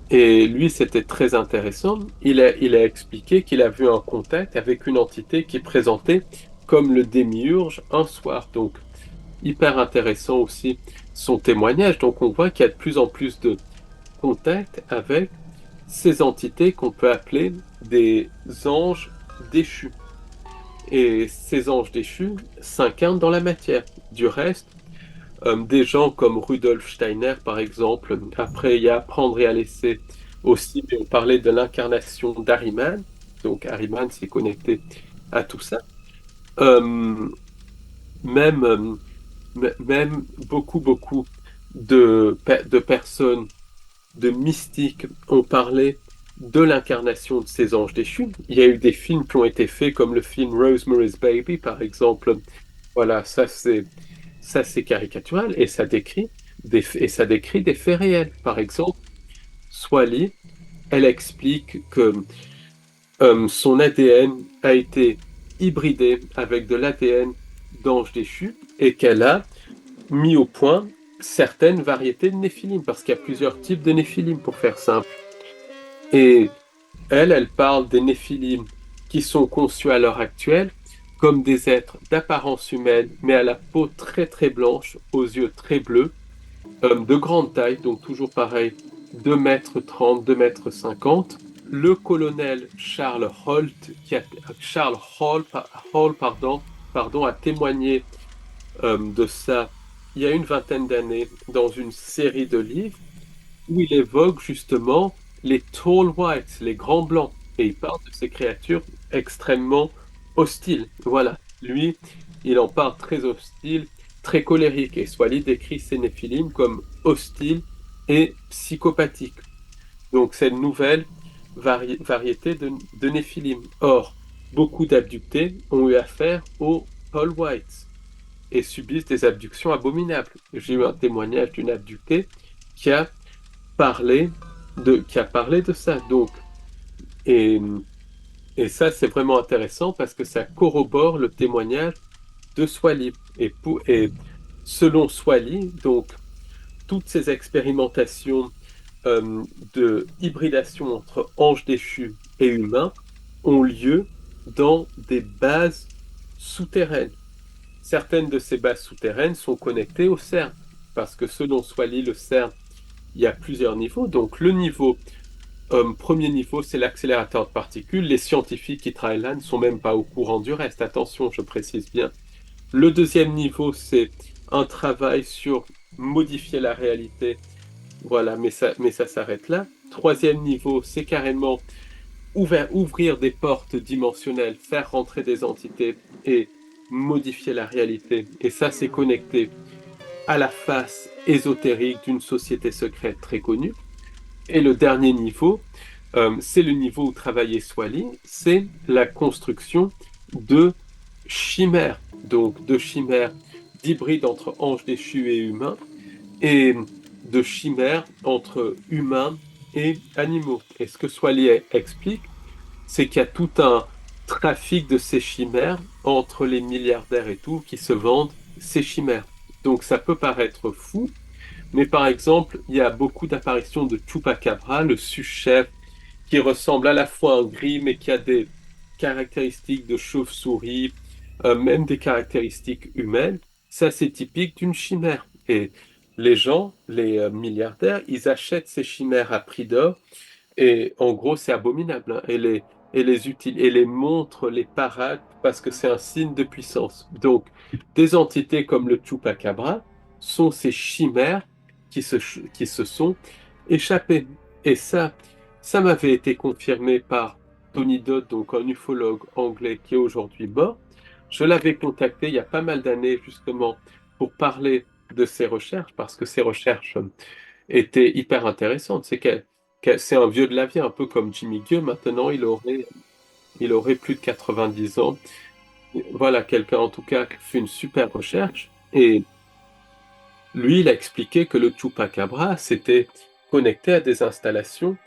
et lui, c'était très intéressant. Il a expliqué qu'il a vu un contact avec une entité qui présentait comme le démiurge un soir. Donc, hyper intéressant aussi son témoignage. Donc, on voit qu'il y a de plus en plus de contacts avec ces entités qu'on peut appeler des anges déchus. Et ces anges déchus s'incarnent dans la matière. Du reste, des gens comme Rudolf Steiner, par exemple, après il y a Apprendre et à laisser aussi, mais on parlait de l'incarnation d'Ariman, donc Ariman s'est connecté à tout ça. Euh, même, même beaucoup de personnes, de mystiques ont parlé de l'incarnation de ces anges déchus. Il y a eu des films qui ont été faits, comme le film Rosemary's Baby, par exemple. Voilà, ça c'est caricatural et ça décrit des faits réels. Par exemple, Swali, elle explique que son ADN a été hybridé avec de l'ADN d'ange déchu et qu'elle a mis au point certaines variétés de néphilim, parce qu'il y a plusieurs types de néphilim pour faire simple. Et elle parle des néphilim qui sont conçus à l'heure actuelle comme des êtres d'apparence humaine, mais à la peau très très blanche, aux yeux très bleus, de grande taille, donc toujours pareil, 2,30 m, 2,50 m. Le colonel Charles Hall, pardon, a témoigné de ça il y a une vingtaine d'années dans une série de livres où il évoque justement les tall whites, les grands blancs, et il parle de ces créatures extrêmement hostiles. Voilà, lui, il en parle très hostile, très colérique, et Swali décrit ces néphilim comme hostiles et psychopathiques. Donc c'est une nouvelle variété de néphilim. Or, beaucoup d'abductés ont eu affaire aux tall whites et subissent des abductions abominables. J'ai eu un témoignage d'une abductée qui a parlé qui a parlé de ça. Donc, et, et ça, c'est vraiment intéressant parce que ça corrobore le témoignage de Swali. Et selon Swali, donc, toutes ces expérimentations euh, de hybridation entre anges déchus et humains ont lieu dans des bases souterraines. Certaines de ces bases souterraines sont connectées au CERN, parce que selon Swali, le CERN, il y a plusieurs niveaux. Donc le premier niveau, c'est l'accélérateur de particules. Les scientifiques qui travaillent là ne sont même pas au courant du reste. Attention, je précise bien. Le deuxième niveau, c'est un travail sur modifier la réalité. Voilà, mais ça s'arrête là. Troisième niveau, c'est carrément ouvrir des portes dimensionnelles, faire rentrer des entités et modifier la réalité. Et ça, c'est connecté à la face ésotérique d'une société secrète très connue. Et le dernier niveau, c'est le niveau où travaillait Swali, c'est la construction de chimères, donc de chimères d'hybrides entre anges déchus et humains, et de chimères entre humains et animaux. Et ce que Swali explique, c'est qu'il y a tout un trafic de ces chimères entre les milliardaires et tout qui se vendent ces chimères. Donc ça peut paraître fou, mais par exemple, il y a beaucoup d'apparitions de Chupacabra, le sous-chef, qui ressemble à la fois à un gris, mais qui a des caractéristiques de chauve-souris, même des caractéristiques humaines. Ça, c'est typique d'une chimère. Et les gens, les milliardaires, ils achètent ces chimères à prix d'or et en gros, c'est abominable, hein. Et les montrent, les paradent, parce que c'est un signe de puissance. Donc, des entités comme le Chupacabra sont ces chimères qui se sont échappées. Et ça m'avait été confirmé par Tony Dodd, donc un ufologue anglais qui est aujourd'hui mort. Je l'avais contacté il y a pas mal d'années, justement, pour parler de ses recherches, parce que ses recherches était hyper intéressante. C'est un vieux de la vie, un peu comme Jimmy Gill. Maintenant, il aurait Il aurait plus de 90 ans. Voilà, quelqu'un en tout cas qui fait une super recherche. Et lui, il a expliqué que le Chupacabra s'était connecté à des installations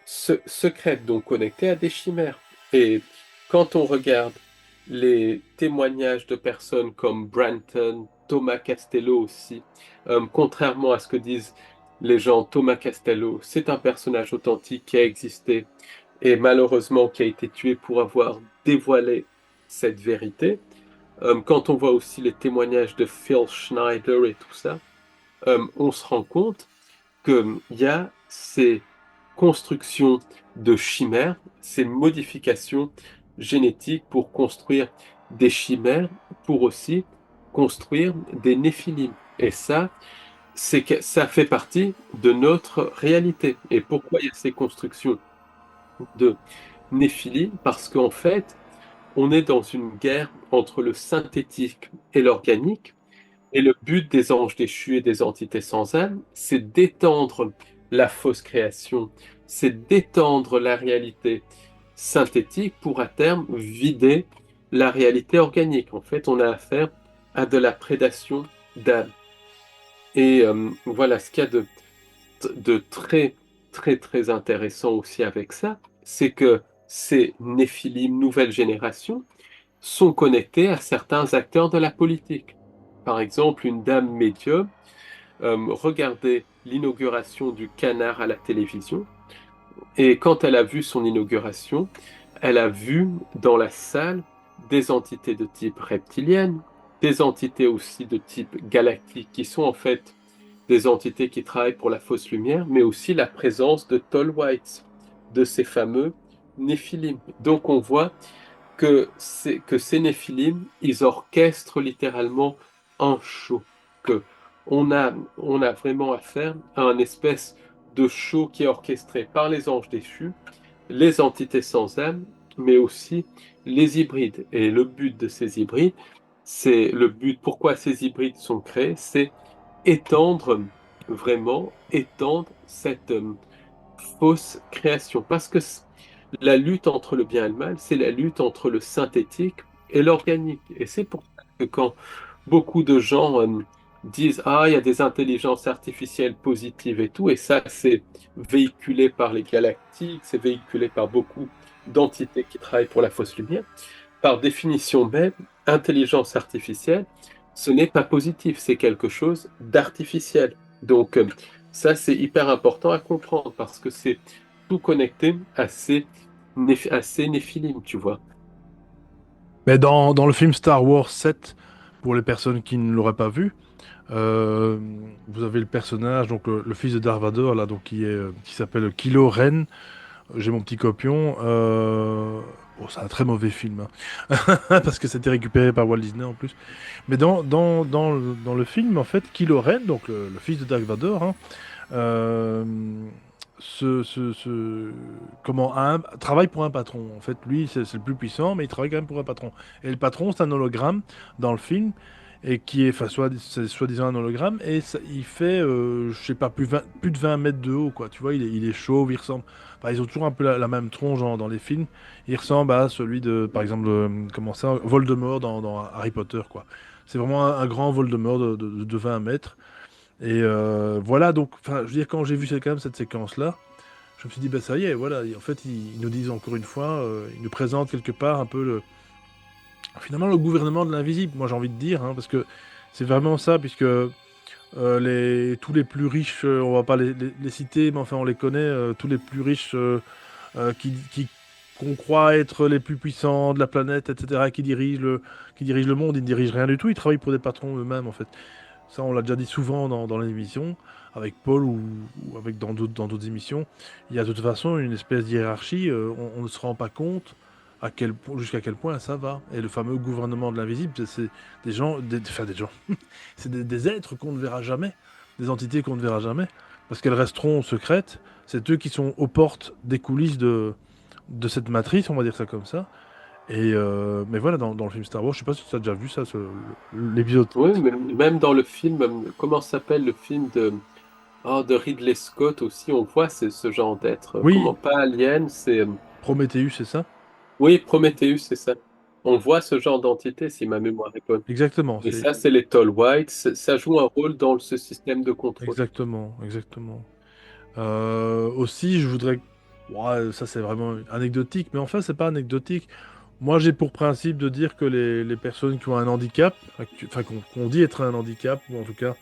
secrètes, donc connectées à des chimères. Et quand on regarde les témoignages de personnes comme Branton, Thomas Castello aussi, contrairement à ce que disent les gens, Thomas Castello, c'est un personnage authentique qui a existé et malheureusement qui a été tué pour avoir dévoilé cette vérité. Quand on voit aussi les témoignages de Phil Schneider et tout ça, on se rend compte qu'il y a ces constructions de chimères, ces modifications génétiques pour construire des chimères, pour aussi construire des néphilim. Et ça, c'est que ça fait partie de notre réalité. Et pourquoi il y a ces constructions de néphilim? Parce qu'en fait, on est dans une guerre entre le synthétique et l'organique. Et le but des anges déchus et des entités sans âme, c'est d'étendre la fausse création, c'est d'étendre la réalité synthétique pour à terme vider la réalité organique. En fait, on a affaire à de la prédation d'âme. Et voilà, ce qu'il y a de très, très, très intéressant aussi avec ça, c'est que ces néphilim, nouvelle génération, sont connectés à certains acteurs de la politique. Par exemple, une dame médium regardait l'inauguration du canard à la télévision et quand elle a vu son inauguration, elle a vu dans la salle des entités de type reptilienne, des entités aussi de type galactique qui sont en fait des entités qui travaillent pour la fausse lumière, mais aussi la présence de Tall-Whites, de ces fameux Néphilim. Donc on voit que ces Néphilim, ils orchestrent littéralement un show. Que on a vraiment affaire à un espèce de show qui est orchestré par les anges déchus, les entités sans âme, mais aussi les hybrides. Et le but de ces hybrides, c'est le but, pourquoi ces hybrides sont créés, c'est étendre, vraiment étendre cette fausse création. Parce que la lutte entre le bien et le mal, c'est la lutte entre le synthétique et l'organique. Et c'est pour ça que quand beaucoup de gens disent, ah, il y a des intelligences artificielles positives et tout, et ça, c'est véhiculé par les galactiques, c'est véhiculé par beaucoup d'entités qui travaillent pour la fausse lumière. Par définition même, intelligence artificielle, ce n'est pas positif, c'est quelque chose d'artificiel. Donc, ça, c'est hyper important à comprendre parce que c'est tout connecté à ces néphilim, tu vois. Mais dans le film Star Wars 7, pour les personnes qui ne l'auraient pas vu, euh, vous avez le personnage, donc le fils de Darth Vader, là, donc, qui s'appelle Kylo Ren. J'ai mon petit copion. Bon, c'est un très mauvais film, hein. Parce que c'était récupéré par Walt Disney en plus. Mais dans le film, en fait, Kylo Ren, donc le fils de Darth Vader, hein, euh, comment, travaille pour un patron. En fait, lui, c'est le plus puissant, mais il travaille quand même pour un patron. Et le patron, c'est un hologramme dans le film, et qui est, enfin, c'est soi-disant un hologramme, et il fait, je sais pas, plus de 20 mètres de haut, quoi. Tu vois, il est chauve, il ressemble. Enfin, ils ont toujours un peu la même tronche dans les films. Il ressemble à celui de, par exemple, comment ça, Voldemort dans Harry Potter, quoi. C'est vraiment un grand Voldemort de 20 mètres. Et voilà, donc, enfin, je veux dire, quand j'ai vu quand même cette séquence-là, je me suis dit, bah ça y est, voilà, en fait, ils nous disent encore une fois, ils nous présentent quelque part un peu finalement, le gouvernement de l'invisible, moi j'ai envie de dire, hein, parce que c'est vraiment ça, puisque tous les plus riches, on va pas les citer, mais enfin on les connaît, tous les plus riches qu'on croit être les plus puissants de la planète, etc., qui dirigent le monde, ils ne dirigent rien du tout, ils travaillent pour des patrons eux-mêmes, en fait. Ça, on l'a déjà dit souvent dans l'émission, avec Paul ou avec dans d'autres émissions. Il y a de toute façon une espèce d'hiérarchie, on ne se rend pas compte jusqu'à quel point ça va. Et le fameux gouvernement de l'invisible, c'est des gens, enfin des gens, c'est des êtres qu'on ne verra jamais, des entités qu'on ne verra jamais, parce qu'elles resteront secrètes. C'est eux qui sont aux portes des coulisses de cette matrice, on va dire ça comme ça. Et mais voilà, dans le film Star Wars, je sais pas si tu as déjà vu ça, l'épisode. Oui, mais même dans le film, comment s'appelle le film de Ridley Scott aussi, on voit ce genre d'être. Comment Oui, pas Alien, c'est Prometheus, c'est ça? Oui, Prometheus, c'est ça. On voit ce genre d'entité, si ma mémoire est bonne. Exactement, Et ça, c'est les Tall Whites. Ça joue un rôle dans ce système de contrôle. exactement. Aussi, je voudrais. Ouais, ça, c'est vraiment anecdotique, mais enfin, c'est pas anecdotique. Moi, j'ai pour principe de dire que les personnes qui ont un handicap, enfin, qu'on dit être un handicap, ou en tout cas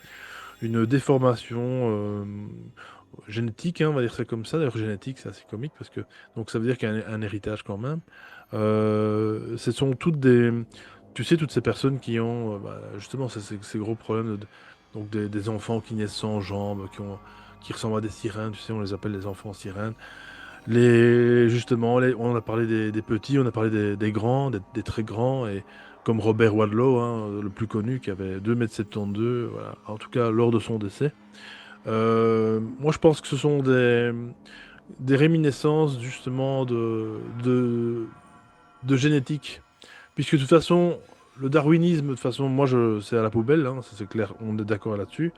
une déformation génétique, hein, on va dire ça comme ça. D'ailleurs, génétique, c'est assez comique parce que donc ça veut dire qu'il y a un héritage quand même. Ce sont toutes des, tu sais, toutes ces personnes qui ont justement ces gros problèmes donc des enfants qui naissent sans jambes, qui ressemblent à des sirènes. Tu sais, on les appelle les enfants sirènes. Justement, on a parlé des petits, on a parlé des grands, des très grands, et comme Robert Wadlow, hein, le plus connu, qui avait 2,72 m, voilà, en tout cas lors de son décès. Moi, je pense que ce sont des réminiscences justement de génétique. Puisque de toute façon, le darwinisme, de toute façon, c'est à la poubelle, hein, ça c'est clair, on est d'accord là-dessus.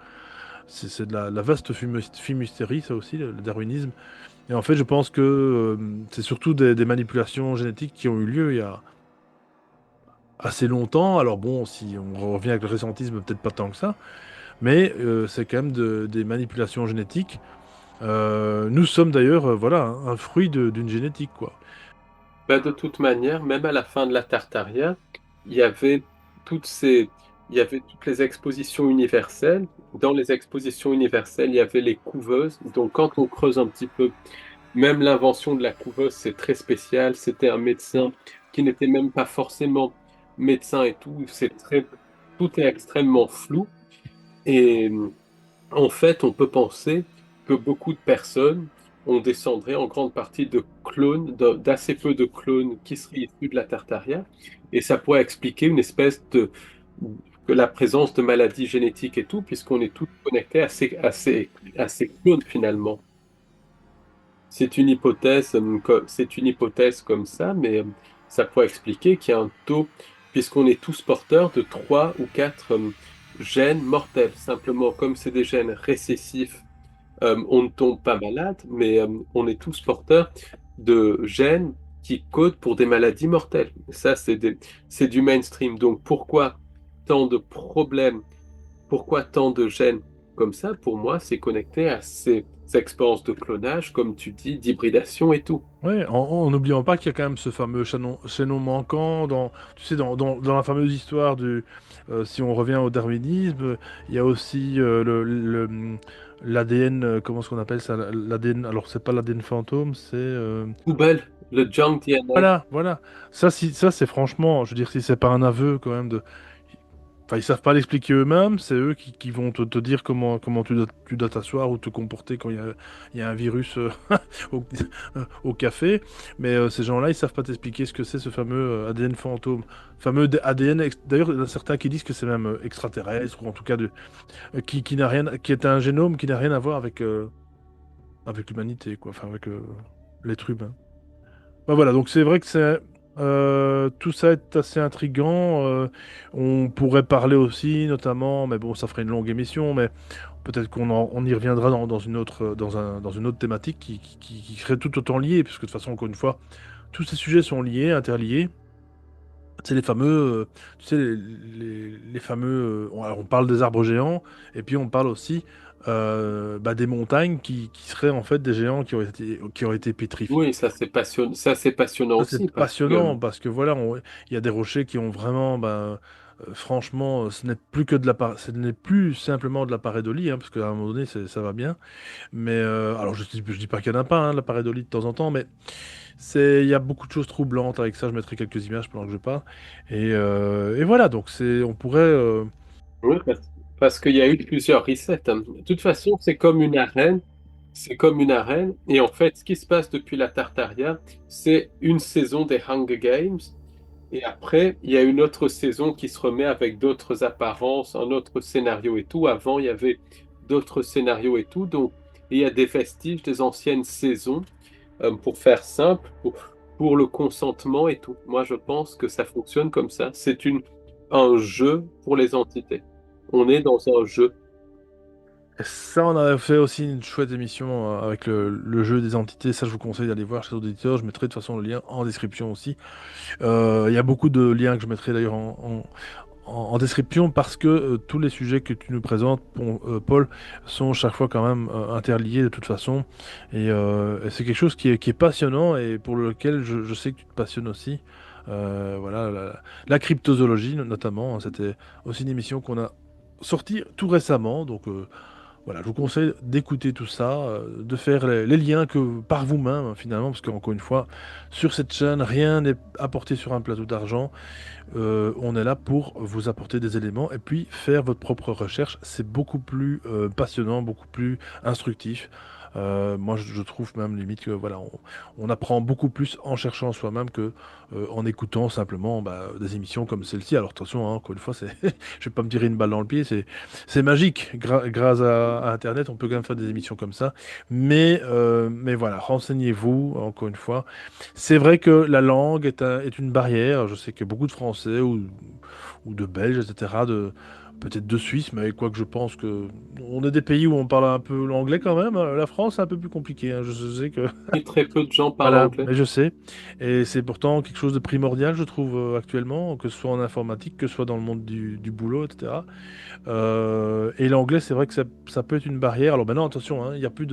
C'est de la vaste fumisterie, ça aussi, le darwinisme. Et en fait, je pense que c'est surtout des manipulations génétiques qui ont eu lieu il y a assez longtemps. Alors bon, si on revient avec le récentisme, peut-être pas tant que ça, mais c'est quand même des manipulations génétiques. Nous sommes d'ailleurs, voilà, un fruit d'une génétique, quoi. Ben, de toute manière, même à la fin de la Tartaria, il y avait toutes ces, il y avait toutes les expositions universelles. Dans les expositions universelles, il y avait les couveuses. Donc, quand on creuse un petit peu, même l'invention de la couveuse, c'est très spécial. C'était un médecin qui n'était même pas forcément médecin et tout. Tout est extrêmement flou. Et en fait, on peut penser que beaucoup de personnes on descendrait en grande partie de clones, d'assez peu de clones qui seraient issus de la Tartaria, et ça pourrait expliquer une espèce que la présence de maladies génétiques et tout, puisqu'on est tous connectés à ces clones finalement. C'est une hypothèse comme ça, mais ça pourrait expliquer qu'il y a un taux, puisqu'on est tous porteurs de trois ou quatre gènes mortels. Simplement, comme c'est des gènes récessifs, on ne tombe pas malade, mais on est tous porteurs de gènes qui codent pour des maladies mortelles. Ça, c'est du mainstream. Donc, tant de problèmes, pourquoi tant de gènes comme ça? Pour moi, c'est connecté à ces expériences de clonage, comme tu dis, d'hybridation et tout. Ouais, en n'oubliant pas qu'il y a quand même ce fameux chaînon manquant tu sais, dans la fameuse histoire si on revient au darwinisme, il y a aussi l'ADN, comment est-ce qu'on appelle ça? L'ADN, alors c'est pas l'ADN fantôme, c'est Poubelle, le junk DNA. voilà. Ça c'est franchement, je veux dire, si c'est pas un aveu quand même. Enfin, ils savent pas l'expliquer eux-mêmes, c'est eux qui vont te dire comment tu dois t'asseoir ou te comporter quand il y a un virus au, au café. Mais ces gens-là, ils savent pas t'expliquer ce que c'est ce fameux ADN fantôme. ADN, d'ailleurs, il y en a certains qui disent que c'est même extraterrestre, ou en tout cas qui n'a rien, qui est un génome qui n'a rien à voir avec l'humanité, quoi, enfin avec l'être humain. Bah voilà, donc c'est vrai que tout ça est assez intriguant. On pourrait parler aussi, notamment, mais bon, ça ferait une longue émission, mais peut-être on y reviendra dans une autre, dans une autre thématique qui serait tout autant liée, puisque de toute façon, encore une fois, tous ces sujets sont liés, interliés. C'est les fameux, tu sais, les fameux. Alors, on parle des arbres géants, et puis on parle aussi des montagnes qui seraient en fait des géants qui auraient été pétrifiés. Oui, ça c'est passionnant Ça, c'est aussi parce passionnant que parce que voilà, il y a des rochers qui ont vraiment, franchement, ce n'est plus simplement de la pareidolie, hein, parce qu'à un moment donné, ça va bien. Mais alors, je dis pas qu'il y en a pas, hein, de la pareidolie de temps en temps, mais il y a beaucoup de choses troublantes avec ça. Je mettrai quelques images pendant que je parle. Et voilà, donc on pourrait. oui, parce qu'il y a eu plusieurs resets. De toute façon, c'est comme une arène. C'est comme une arène. Et en fait, ce qui se passe depuis la Tartaria, c'est une saison des Hunger Games. Et après, il y a une autre saison qui se remet avec d'autres apparences, un autre scénario et tout. Avant, il y avait d'autres scénarios et tout. Donc, il y a des vestiges des anciennes saisons, pour faire simple, pour le consentement et tout. Moi, je pense que ça fonctionne comme ça. Un jeu pour les entités. On est dans un jeu. Et ça, on avait fait aussi une chouette émission avec le jeu des entités. Ça, je vous conseille d'aller voir chez les auditeurs. Je mettrai de toute façon le lien en description aussi. Il y a beaucoup de liens que je mettrai d'ailleurs en description parce que tous les sujets que tu nous présentes, Paul, sont chaque fois quand même interliés de toute façon. Et c'est quelque chose qui est passionnant et pour lequel je sais que tu te passionnes aussi. Voilà, la cryptozoologie notamment, hein, c'était aussi une émission qu'on a sortie tout récemment. Donc voilà, je vous conseille d'écouter tout ça, de faire les liens que par vous-même finalement, parce qu'encore une fois, sur cette chaîne, rien n'est apporté sur un plateau d'argent. On est là pour vous apporter des éléments et puis faire votre propre recherche. C'est beaucoup plus passionnant, beaucoup plus instructif. Moi, je trouve même limite que voilà, on apprend beaucoup plus en cherchant soi-même que en écoutant simplement des émissions comme celle-ci. Alors attention, hein, encore une fois, je vais pas me tirer une balle dans le pied. C'est magique. Grâce à Internet, on peut quand même faire des émissions comme ça. Mais voilà, renseignez-vous encore une fois. C'est vrai que la langue est une barrière. Je sais que beaucoup de Français ou de Belges, etc., peut-être de Suisse, mais quoique je pense que on est des pays où on parle un peu l'anglais quand même. La France, c'est un peu plus compliqué, hein. Je sais que Et très peu de gens parlent voilà, anglais. mais je sais. Et c'est pourtant quelque chose de primordial, je trouve, actuellement, que ce soit en informatique, que ce soit dans le monde du boulot, etc. Et l'anglais, c'est vrai que ça peut être une barrière. Alors maintenant, attention, hein, il y a plus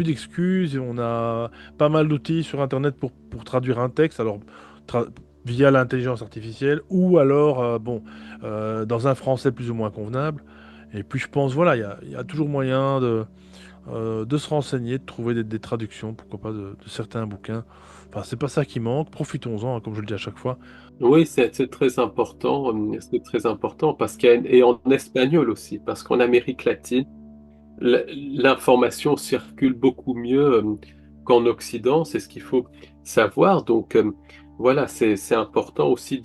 d'excuses. On a pas mal d'outils sur Internet pour traduire un texte. Alors, tra- via l'intelligence artificielle ou alors, dans un français plus ou moins convenable. Et puis, je pense, voilà, il y a toujours moyen de se renseigner, de trouver des traductions, pourquoi pas, de certains bouquins. Enfin, c'est pas ça qui manque. Profitons-en, hein, comme je le dis à chaque fois. Oui, c'est très important. C'est très important parce qu'il y a, et en espagnol aussi, parce qu'en Amérique latine, l'information circule beaucoup mieux qu'en Occident, c'est ce qu'il faut savoir. Donc voilà, c'est important aussi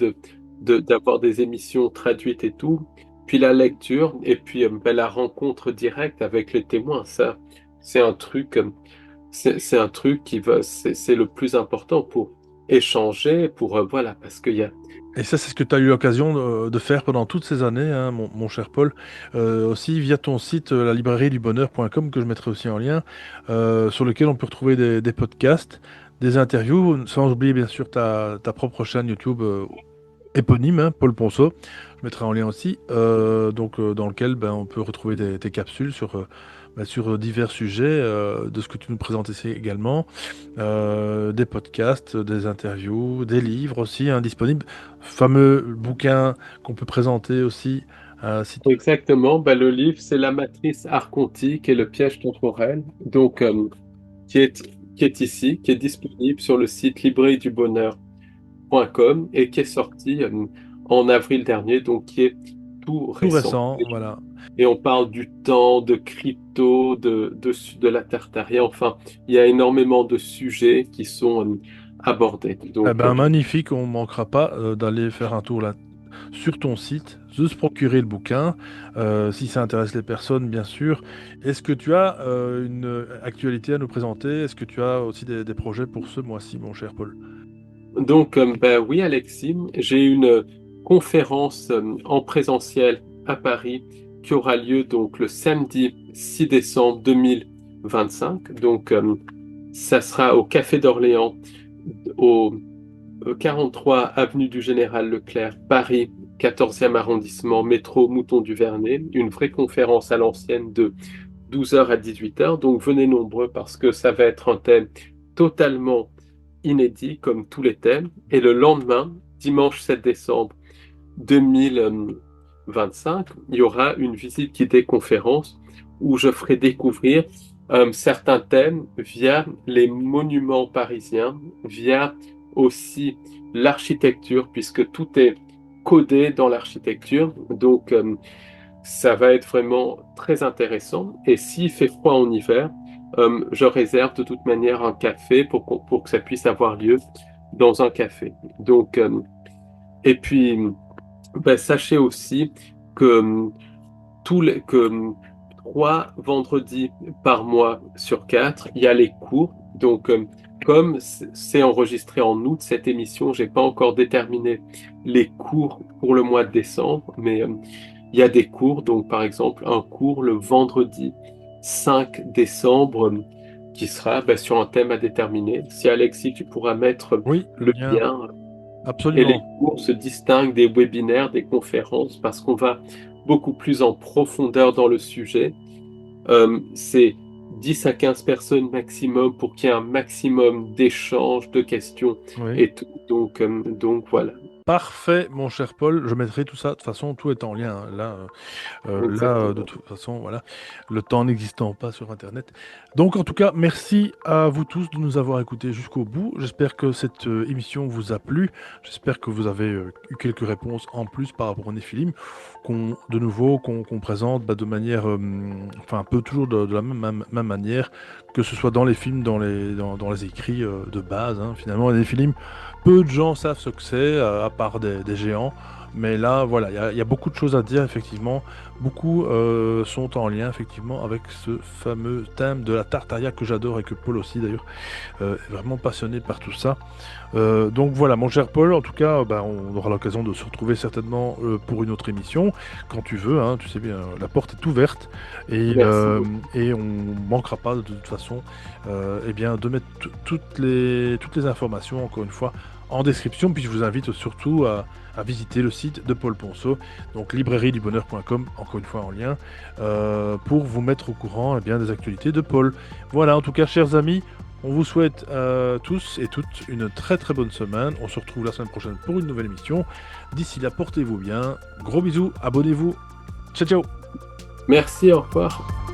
d'avoir des émissions traduites et tout, puis la lecture et puis ben, la rencontre directe avec les témoins. Ça, c'est un truc, c'est un truc qui va, c'est le plus important pour échanger, pour voilà, parce qu'il y a Et ça, c'est ce que tu as eu l'occasion de faire pendant toutes ces années, hein, mon cher Paul. Aussi via ton site, la librairie du bonheur.com, que je mettrai aussi en lien, sur lequel on peut retrouver des podcasts, des interviews, sans oublier bien sûr ta propre chaîne YouTube éponyme, hein, Paul Ponceau. Je mettrai en lien aussi, dans lequel on peut retrouver tes capsules sur divers sujets, de ce que tu nous présentes ici également, des podcasts, des interviews, des livres aussi, hein, disponibles. Fameux bouquin qu'on peut présenter aussi, si tu... exactement, ben, le livre, c'est La matrice archontique et le piège temporel. Donc qui est, qui est ici, qui est disponible sur le site librairiedubonheur.com et qui est sorti en avril dernier, donc qui est tout tout récent. récent, voilà. Et on parle du temps, de crypto, de la Tartarie. Enfin, il y a énormément de sujets qui sont abordés. Eh Donc, ben, magnifique, on ne manquera pas d'aller faire un tour là sur ton site, de se procurer le bouquin, si ça intéresse les personnes, bien sûr. Est-ce que tu as une actualité à nous présenter? Est-ce que tu as aussi des projets pour ce mois-ci, mon cher Paul? ben oui, Alexis, j'ai une conférence en présentiel à Paris qui aura lieu donc le samedi 6 décembre 2025. Donc, ça sera au Café d'Orléans, au 43 avenue du Général Leclerc, Paris, 14e arrondissement, métro Mouton du Vernet. Une vraie conférence à l'ancienne de 12h à 18h. Donc, venez nombreux parce que ça va être un thème totalement inédit comme tous les thèmes. Et le lendemain, dimanche 7 décembre 2025, il y aura une visite guidée conférence où je ferai découvrir certains thèmes via les monuments parisiens, via aussi l'architecture, puisque tout est codé dans l'architecture. Donc, ça va être vraiment très intéressant. Et s'il fait froid en hiver, je réserve de toute manière un café pour que ça puisse avoir lieu dans un café. Donc, et puis, ben, sachez aussi que que 3 vendredis par mois sur 4, il y a les cours. Donc, comme c'est enregistré en août, cette émission, j'ai pas encore déterminé les cours pour le mois de décembre, mais il y a des cours, donc par exemple un cours le vendredi 5 décembre qui sera sur un thème à déterminer. Si Alexis, tu pourras mettre Oui, le le lien, lien. Et les absolument. cours se distinguent des webinaires, des conférences, parce qu'on va beaucoup plus en profondeur dans le sujet. C'est 10 à 15 personnes maximum pour qu'il y ait un maximum d'échanges, de questions Oui. et tout. Donc voilà, Parfait, mon cher Paul. Je mettrai tout ça. De toute façon, tout est en lien, hein. Là, de exactement. toute façon, voilà, le temps n'existant pas sur Internet. Donc, en tout cas, merci à vous tous de nous avoir écoutés jusqu'au bout. J'espère que cette émission vous a plu. J'espère que vous avez eu quelques réponses en plus par rapport au Néphilim, qu'on présente de manière, enfin, un peu toujours de la même manière, que ce soit dans les films, dans les écrits de base, hein. Finalement, les Néphilim, peu de gens savent ce que c'est, à part des géants. Mais là, voilà, il y a beaucoup de choses à dire, effectivement. Beaucoup sont en lien, effectivement, avec ce fameux thème de la Tartaria que j'adore et que Paul aussi, d'ailleurs, est vraiment passionné par tout ça. Donc voilà, mon cher Paul, en tout cas, on aura l'occasion de se retrouver certainement pour une autre émission, quand tu veux, hein, tu sais bien, la porte est ouverte Merci beaucoup. et on manquera pas de toute façon eh bien, de mettre toutes les informations, encore une fois, en description. Puis je vous invite surtout à visiter le site de Paul Ponceau, donc librairiedubonheur.com, encore une fois en lien, pour vous mettre au courant eh bien, des actualités de Paul. Voilà, en tout cas, chers amis, on vous souhaite tous et toutes une très très bonne semaine. On se retrouve la semaine prochaine pour une nouvelle émission. D'ici là, portez-vous bien. Gros bisous, abonnez-vous. Ciao ciao. Merci, au revoir.